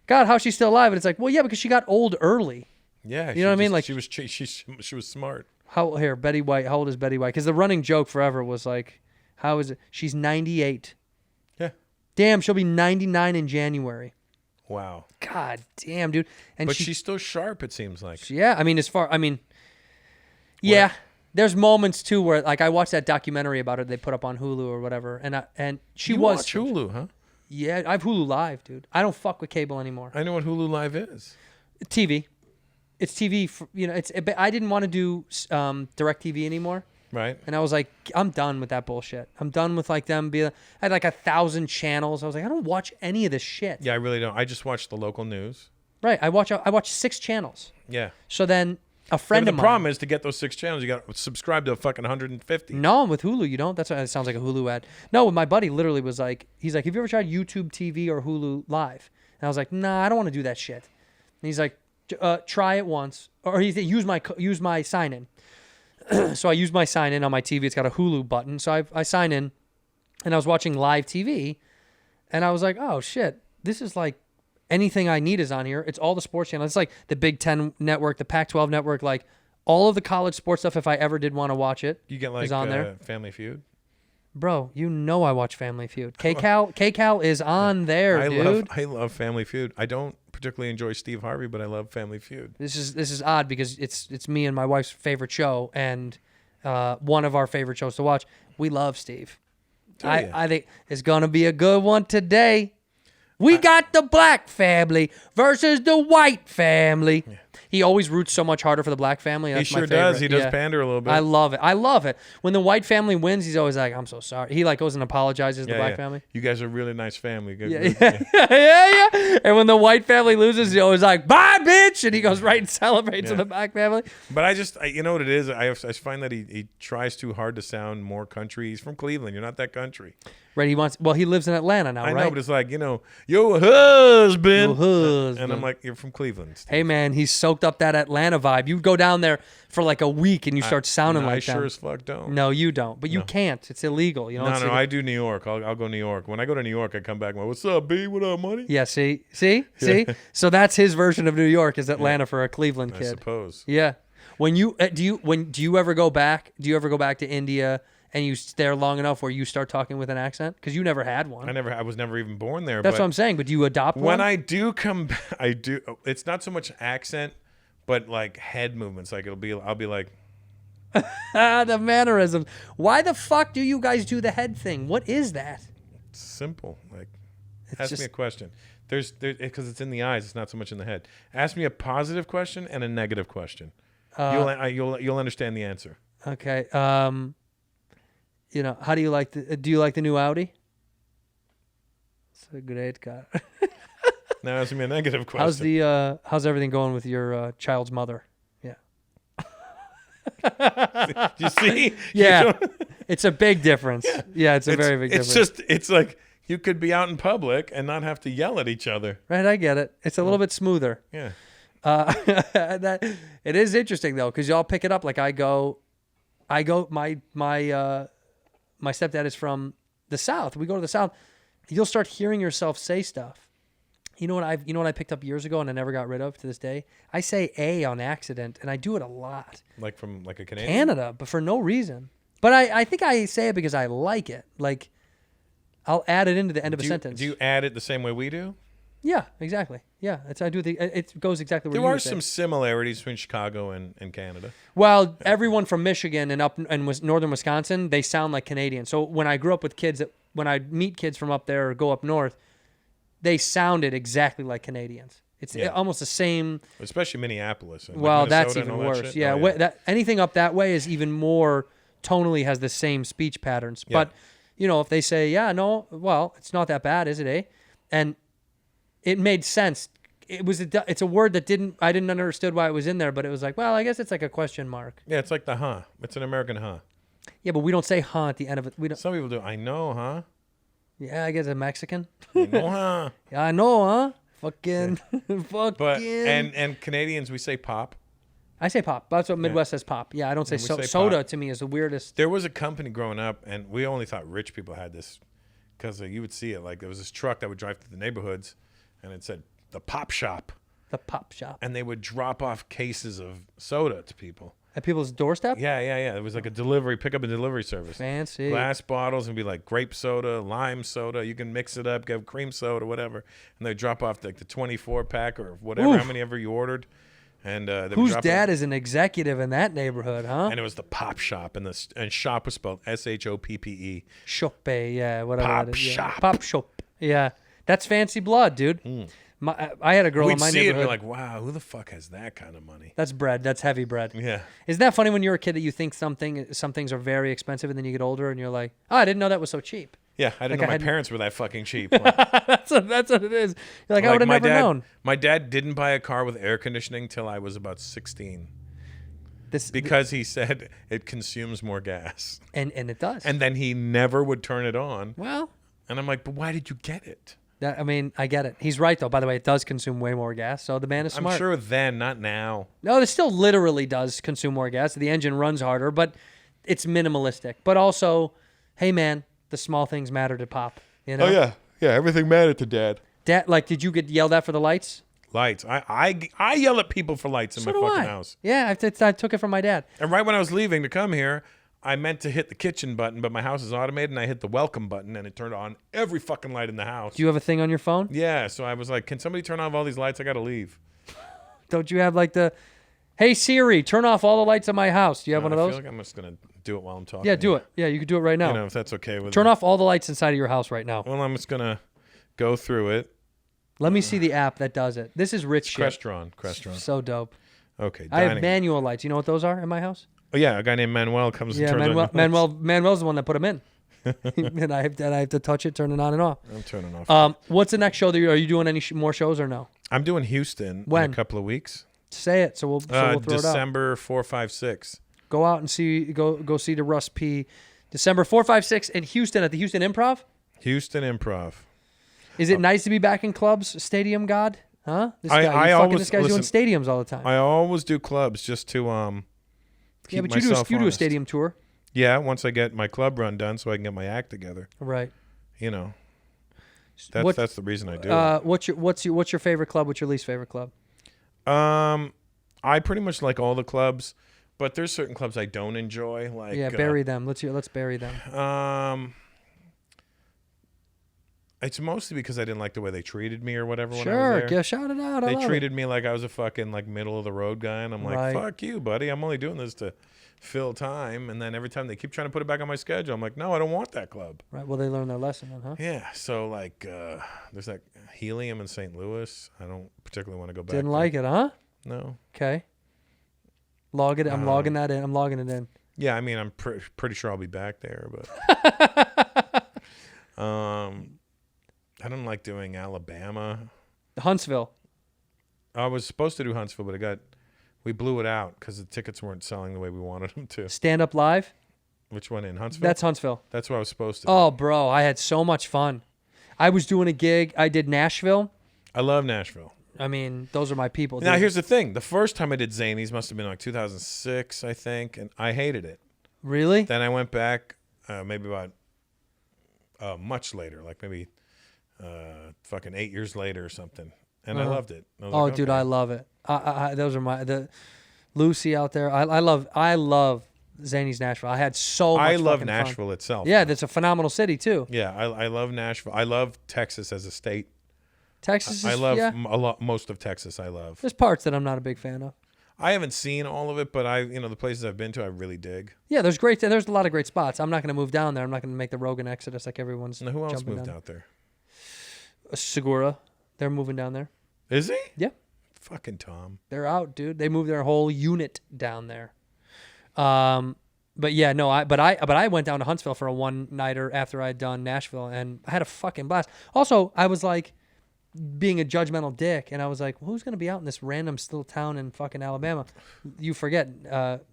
God, how's she still alive? And it's like, well, yeah, because she got old early. Yeah, You know what I mean? Like she was smart. Betty White. How old is Betty White? Because the running joke forever was like, how is it? She's 98. Yeah. Damn, she'll be 99 in January. Wow. God damn, dude. And But she's still sharp. It seems like. yeah. Yeah. There's moments too where like I watched that documentary about her they put up on Hulu or whatever, and she You was watch Hulu, huh? Yeah, I have Hulu Live, dude. I don't fuck with cable anymore. I know what Hulu Live is. TV. It's TV. I didn't want to do DirecTV anymore. Right. And I was like, I'm done with that bullshit. I'm done with like them being. I had like 1,000 channels. I was like, I don't watch any of this shit. Yeah, I really don't. I just watch the local news. Right. I watch 6 channels. Yeah. So then a friend of mine. The problem is to get those 6 channels, you got to subscribe to a fucking 150. No, with Hulu you don't. That's why it sounds like a Hulu ad. No, my buddy literally was like, he's like, have you ever tried YouTube TV or Hulu Live? And I was like, nah, I don't want to do that shit. And he's like, try it once, or he said, use my sign in. So I used my sign in on my TV. It's got a Hulu button. So I sign in, and I was watching live TV, and I was like, oh shit, this is like anything I need is on here. It's all the sports channels. It's like the Big Ten network, the Pac-12 network, like all of the college sports stuff. If I ever did want to watch it, You get like is on there. Family Feud. Bro, you know I watch Family Feud. KCal is on there, dude. I love Family Feud. I don't particularly enjoy Steve Harvey, but I love Family Feud. This is odd because it's me and my wife's favorite show and one of our favorite shows to watch. We love Steve. I think it's gonna be a good one today. We got the black family versus the white family. Yeah. He always roots so much harder for the black family. That's he sure my favorite. does. He does pander a little bit. I love it. I love it. When the white family wins, he's always like, "I'm so sorry." He like goes and apologizes to the black family. You guys are a really nice family. Good, Yeah. And when the white family loses, he's always like, "Bye, bitch," and he goes right and celebrates with the black family. But you know what it is? I find that he tries too hard to sound more country. He's from Cleveland. You're not that country. Right, he lives in Atlanta now, right? I know, but it's like, your husband. Your husband. And I'm like, you're from Cleveland, Steve. Hey, man, he's soaked up that Atlanta vibe. You go down there for like a week and you start sounding like that. I sure as fuck don't. No, you don't. But you can't. It's illegal. No, I do New York. I'll go New York. When I go to New York, I come back and go, what's up, B? What up, money? Yeah, see? So that's his version of New York is Atlanta for a Cleveland kid. I suppose. Yeah. When you do you ever go back? Do you ever go back to India? And you stare long enough where you start talking with an accent? Because you never had one. I was never even born there. That's what I'm saying. But do you adopt one? When I do come back, I do. It's not so much accent, but like head movements. Like I'll be like. The mannerisms. Why the fuck do you guys do the head thing? What is that? It's simple. Like, ask me a question. There's because it's in the eyes. It's not so much in the head. Ask me a positive question and a negative question. You'll understand the answer. Okay. How do you like do you like the new Audi? It's a great car. Now ask me a negative question. How's everything going with your child's mother? Yeah. You see? Yeah. It's a big difference. Yeah, it's a very big difference. It's like you could be out in public and not have to yell at each other. Right, I get it. It's a little bit smoother. Yeah. It is interesting though, because y'all pick it up. Like I go. My stepdad is from the South. We go to the South. You'll start hearing yourself say stuff. You know what I picked up years ago and I never got rid of to this day? I say A on accident, and I do it a lot. Like from like a Canadian? Canada, but for no reason. But I think I say it because I like it. Like, I'll add it into the end of a sentence. Do you add it the same way we do? Yeah, exactly. Yeah, it goes exactly where there you are some similarities between Chicago and Canada. Well, everyone from Michigan and northern Wisconsin, they sound like Canadians. So when I grew up with kids, when I meet kids from up there or go up north, they sounded exactly like Canadians. It's almost the same. Especially Minneapolis. And well, like that's even worse. Yeah, anything up that way is even more tonally has the same speech patterns. Yeah. But if they say, it's not that bad, is it? Eh? And it made sense. It's a word that I didn't understood why it was in there, but it was like, well, I guess it's like a question mark. Yeah, it's like the huh. It's an American huh. Yeah, but we don't say huh at the end of it. We don't. Some people do. I know, huh? Yeah, I guess a Mexican. I know, huh? Yeah, I know, huh? Fucking. But and Canadians, we say pop. I say pop. That's what Midwest says pop. Yeah, I don't say soda. To me is the weirdest. There was a company growing up, and we only thought rich people had this because you would see it. Like there was this truck that would drive through the neighborhoods, and it said the pop shop. The pop shop. And they would drop off cases of soda to people. At people's doorstep? Yeah. It was like a pickup and delivery service. Fancy. Glass bottles and be like grape soda, lime soda. You can mix it up, get cream soda, whatever. And they drop off like the 24 pack or whatever, how many ever you ordered. And whose dad is an executive in that neighborhood, huh? And it was the pop shop, and shop was spelled SHOPPE. Shoppe, yeah, whatever. Pop that is. shop. Yeah. Pop shop. Yeah, that's fancy blood, dude. I had a girl in my neighborhood. We'd see it and be like, wow, who the fuck has that kind of money? That's bread. That's heavy bread. Yeah. Isn't that funny when you're a kid that you think some things are very expensive, and then you get older and you're like, oh, I didn't know that was so cheap. Yeah, I didn't know my parents were that fucking cheap. Like, that's what it is. You're like I would have never known. My dad didn't buy a car with air conditioning till I was about 16. Because he said it consumes more gas. And it does. And then he never would turn it on. Well. And I'm like, but why did you get it? I get it. He's right, though. By the way, it does consume way more gas, so the man is smart. I'm sure then, not now. No, it still literally does consume more gas. The engine runs harder, but it's minimalistic. But also, hey, man, the small things matter to Pop. You know? Oh, yeah. Yeah, everything mattered to Dad. Dad, like, did you get yelled at for the lights? Lights. I yell at people for lights in my fucking house. Yeah, I took it from my dad. And right when I was leaving to come here, I meant to hit the kitchen button, but my house is automated, and I hit the welcome button, and it turned on every fucking light in the house. Do you have a thing on your phone? Yeah, so I was like, can somebody turn off all these lights? I got to leave. Don't you have like the, hey Siri, turn off all the lights in my house? Do you have one of I those? feel like I'm just going to do it while I'm talking. Yeah, do it. Yeah, you can do it right now. You know, if that's okay with Turn you. off all the lights inside of your house right now. Well, I'm just going to go through it. Let me see the app that does it. This is rich shit. Crestron. So dope. Okay. I have dining. manual lights. You know what those are in my house? Oh, yeah, a guy named Manuel comes and Yeah, turns on your lights. Manuel's the one that put them in. And I have to touch it, turn it on and off. I'm turning off. What's the next show that are you doing any more shows or no? I'm doing Houston When? in a couple of weeks. Say it, so we'll throw it out. December 4, 5, 6. Go out and go see the Russ P. December 4, 5, 6 in Houston at the Houston Improv. Houston Improv. Is it nice to be back in clubs, Stadium God? Huh? This guy's doing stadiums all the time. I always do clubs just to keep but you myself do a honest. stadium tour. Yeah, once I get my club run done, so I can get my act together. Right. You know, that's the reason I do it. What's your favorite club? What's your least favorite club? I pretty much like all the clubs, but there's certain clubs I don't enjoy. Like bury them. Let's bury them. It's mostly because I didn't like the way they treated me or whatever when I Sure, was there. shout it out. They treated me like I was a fucking like middle of the road guy, and I'm like, Right. fuck you, buddy. I'm only doing this to fill time, and then every time they keep trying to put it back on my schedule, I'm like, no, I don't want that club. Right. Well, they learned their lesson then, huh? Yeah. So like, there's that Helium in St. Louis. I don't particularly want to go back. Didn't there. like it, huh? No. Okay. Log it. I'm logging that in. I'm logging it in. Yeah, I mean, I'm pretty sure I'll be back there, but I don't like doing Alabama. Huntsville. I was supposed to do Huntsville, but we blew it out because the tickets weren't selling the way we wanted them to. Stand Up Live. Which one in Huntsville? That's Huntsville. That's what I was supposed to do. Oh, bro, I had so much fun. I was doing a gig. I did Nashville. I love Nashville. I mean, those are my people. Now, dude. here's the thing. The first time I did Zanies must have been like 2006, I think, and I hated it. Really? Then I went back maybe about much later, like maybe fucking 8 years later or something, and I loved it. I was like, dude, okay. I love it. Those are the Lucy out there. I love Zany's Nashville. I had so much I love fucking Nashville fun. itself. Yeah, that's a phenomenal city too. Yeah, I love Nashville. I love Texas as a state. Texas is, I love yeah. a lot. Most of Texas, I love. There's parts that I'm not a big fan of. I haven't seen all of it, but the places I've been to, I really dig. Yeah, there's a lot of great spots. I'm not going to move down there. I'm not going to make the Rogan exodus like everyone's. Now, who else jumping moved down. out there? Segura, they're moving down there. Is he? Yeah, Fucking Tom. they're out, dude. They moved their whole unit down there. But yeah, no, I went down to Huntsville for a one-nighter after I'd done Nashville, and I had a fucking blast. Also, I was like being a judgmental dick, and I was like, well, who's gonna be out in this random little town in fucking Alabama? You forget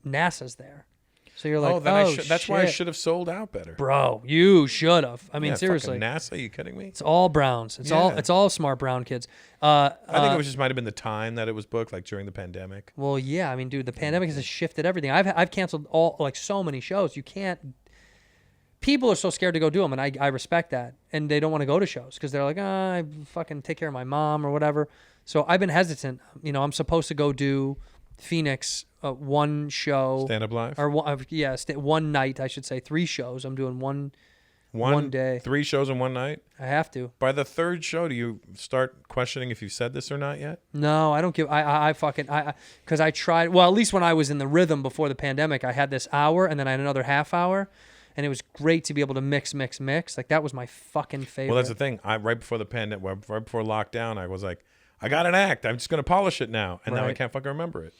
NASA's there, so you're like, that's why I shit. should have sold out better. Bro, you should have. I mean, Yeah, seriously. fucking NASA, you kidding me? It's all Browns. It's all smart brown kids. I think it was just might have been the time that it was booked, like during the pandemic. Well, yeah. I mean, dude, the pandemic has shifted everything. I've canceled so many shows. You can't. People are so scared to go do them, and I respect that, and they don't want to go to shows because they're like, I fucking take care of my mom or whatever. So I've been hesitant. I'm supposed to go do Phoenix one show, Stand Up Live? or one night, I should say, 3 shows. I'm doing one day. 3 shows in one night? I have to. By the 3rd show, do you start questioning if you said this or not yet? No, I don't give. Because I tried. Well, at least when I was in the rhythm before the pandemic, I had this hour and then I had another half hour, and it was great to be able to mix. Like that was my fucking favorite. Well, that's the thing. Right before the pandemic, right before lockdown, I was like, I got an act. I'm just going to polish it now, and now I Right. can't fucking remember it.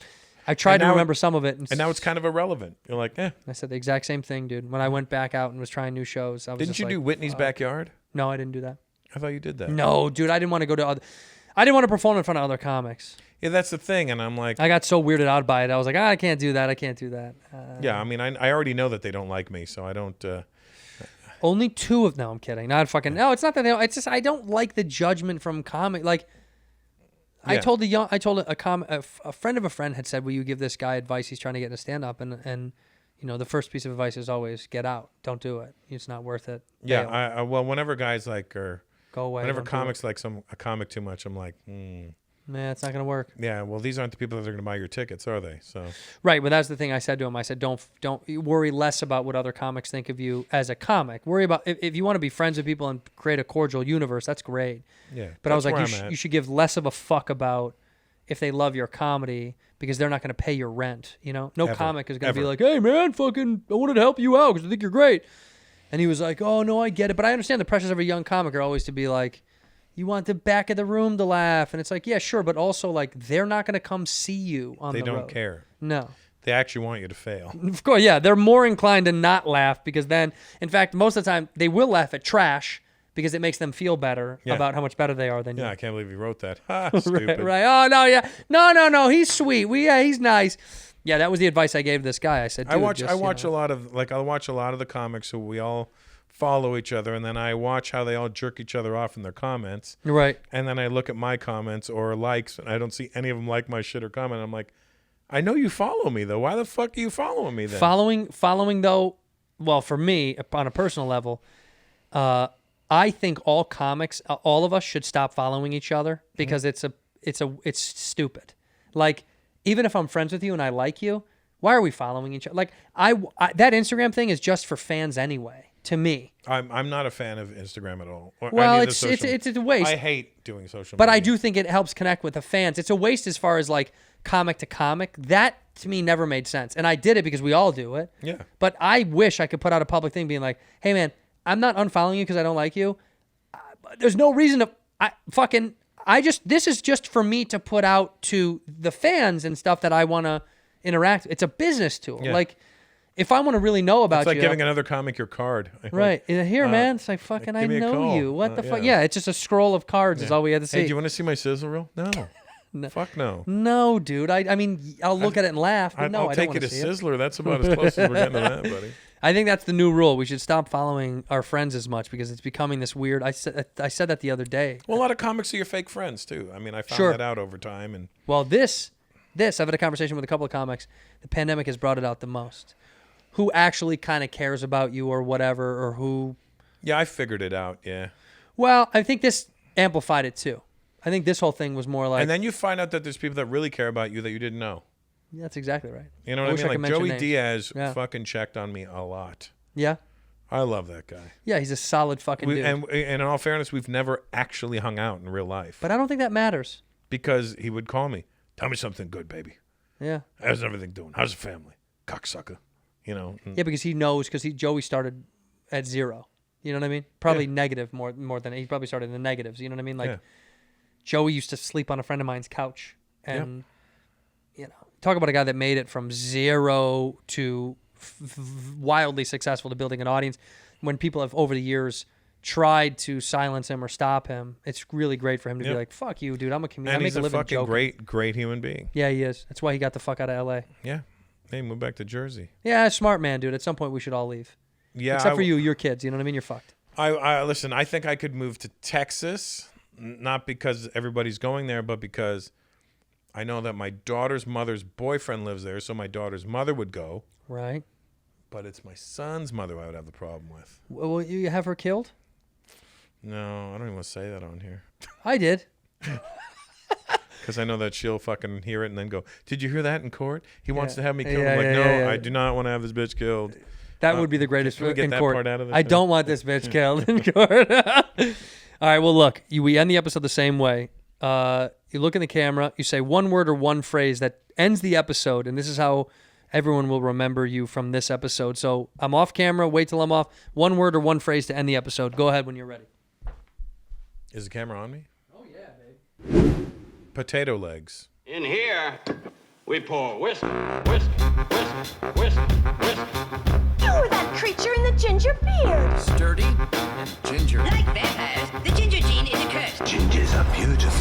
I tried to now remember some of it, And now it's kind of irrelevant. You're like, eh. I said the exact same thing, dude. When I went back out and was trying new shows, I was Didn't just you like, do Whitney's fuck. Backyard? No, I didn't do that. I thought you did that. No, dude, I didn't want to go to I didn't want to perform in front of other comics. Yeah, that's the thing, and I'm like, I got so weirded out by it. I was like, I can't do that. I can't do that. yeah. I mean, I already know that they don't like me, so I don't. Only 2 of no, I'm kidding. Not fucking. No, it's not that they don't. It's just I don't like the judgment from comic. Like, I Yeah. told a friend of a friend had said, "Will you give this guy advice? He's trying to get into stand up." And the first piece of advice is always get out. Don't do it. It's not worth it. Yeah. Bail. Well, whenever guys like or Go away. whenever don't do comics like a comic too much, I'm like, Nah, it's not going to work. Yeah, well, these aren't the people that are going to buy your tickets, are they? So Right, but that's the thing I said to him. I said, don't worry less about what other comics think of you as a comic. Worry about if you want to be friends with people and create a cordial universe, that's great. yeah. But I was like, that's where you should give less of a fuck about if they love your comedy because they're not going to pay your rent. You know, no Ever. comic is going to be Ever. like, hey man, fucking, I wanted to help you out because I think you're great. And he was like, oh no, I get it, but I understand the pressures of a young comic are always to be like, you want the back of the room to laugh, and it's like, yeah, sure, but also like they're not going to come see you on They the road. don't care. No. They actually want you to fail. Of course, yeah. They're more inclined to not laugh because then, in fact, most of the time, they will laugh at trash because it makes them feel better Yeah. about how much better they are than Yeah, you. I can't believe you wrote that. Ha, stupid. Right. Oh, no, yeah. No. He's sweet. He's nice. Yeah, that was the advice I gave this guy. I said, dude, I watch just, a lot of the comics who we all follow each other, and then I watch how they all jerk each other off in their comments. Right. And then I look at my comments or likes, and I don't see any of them like my shit or comment. I'm like, I know you follow me though. Why the fuck are you following me then? Following though, well, for me on a personal level, I think all comics, all of us should stop following each other because it's stupid. Like, even if I'm friends with you and I like you, why are we following each other? Like, I that Instagram thing is just for fans anyway. To me, I'm not a fan of Instagram at all. Or well, any of the it's a waste. I hate doing social But media. I do think it helps connect with the fans. It's a waste as far as like comic to comic. That to me never made sense. And I did it because we all do it. Yeah. But I wish I could put out a public thing being like, hey man, I'm not unfollowing you because I don't like you. There's no reason to this is just for me to put out to the fans and stuff that I want to interact. It's a business tool. Yeah. Like if I want to really know about It's like you. giving another comic your card. Right. Here, man. It's like, fucking, I give me a know call. you. What the fuck? yeah. Yeah, it's just a scroll of cards is all we had to see. Hey, do you want to see my sizzle reel? No. Fuck no. No, dude. I mean, I'll look at it and laugh, but no, I'll I take don't you want to to see it. Sizzler. That's about as close as we're getting to that, buddy. I think that's the new rule. We should stop following our friends as much because it's becoming this weird. I said that the other day. Well, a lot of comics are your fake friends too. I mean, I found Sure. that out over time, and Well, this I've had a conversation with a couple of comics. The pandemic has brought it out the most. Who actually kind of cares about you or whatever, or who? yeah, I figured it out. Yeah. Well, I think this amplified it too. I think this whole thing was more like. And then you find out that there's people that really care about you that you didn't know. That's exactly right. You know what wish I could mean? Like mention Joey names. Diaz Yeah. fucking checked on me a lot. Yeah. I love that guy. Yeah, he's a solid fucking dude. And in all fairness, we've never actually hung out in real life. But I don't think that matters. Because he would call me, tell me something good, baby. Yeah. How's everything doing? How's the family? Cocksucker. You know? Yeah, because he knows Joey started at 0. You know what I mean? Probably negative more than he probably started in the negatives. You know what I mean? Like Joey used to sleep on a friend of mine's couch, and you know, talk about a guy that made it from 0 to wildly successful to building an audience. When people have over the years tried to silence him or stop him, it's really great for him to be like, "Fuck you, dude! I'm a comedian. And I he's make a a living fucking joking." great human being. Yeah, he is. That's why he got the fuck out of L.A. Yeah. Hey, move back to Jersey. Yeah, smart man, dude. At some point, we should all leave. Yeah. Except for you, your kids. You know what I mean? You're fucked. I listen, I think I could move to Texas, not because everybody's going there, but because I know that my daughter's mother's boyfriend lives there, so my daughter's mother would go. Right. But it's my son's mother I would have the problem with. Will you have her killed? No, I don't even want to say that on here. I did. Because I know that she'll fucking hear it and then go, did you hear that in court? He wants to have me killed. Yeah, I'm like, yeah, no, yeah. I do not want to have this bitch killed. That would be the greatest can we get in that court. part out of the I show? don't want this bitch killed in court. All right, well, look, we end the episode the same way. You look in the camera, you say one word or one phrase that ends the episode, and this is how everyone will remember you from this episode. So I'm off camera, wait till I'm off. One word or one phrase to end the episode. Go ahead when you're ready. Is the camera on me? Oh, yeah, babe. Potato legs. In here, we pour whisk, whisk, whisk, whisk, whisk. You were that creature in the ginger beard. Sturdy and ginger. Like vampires, the ginger gene is a curse. Gingers are beautiful.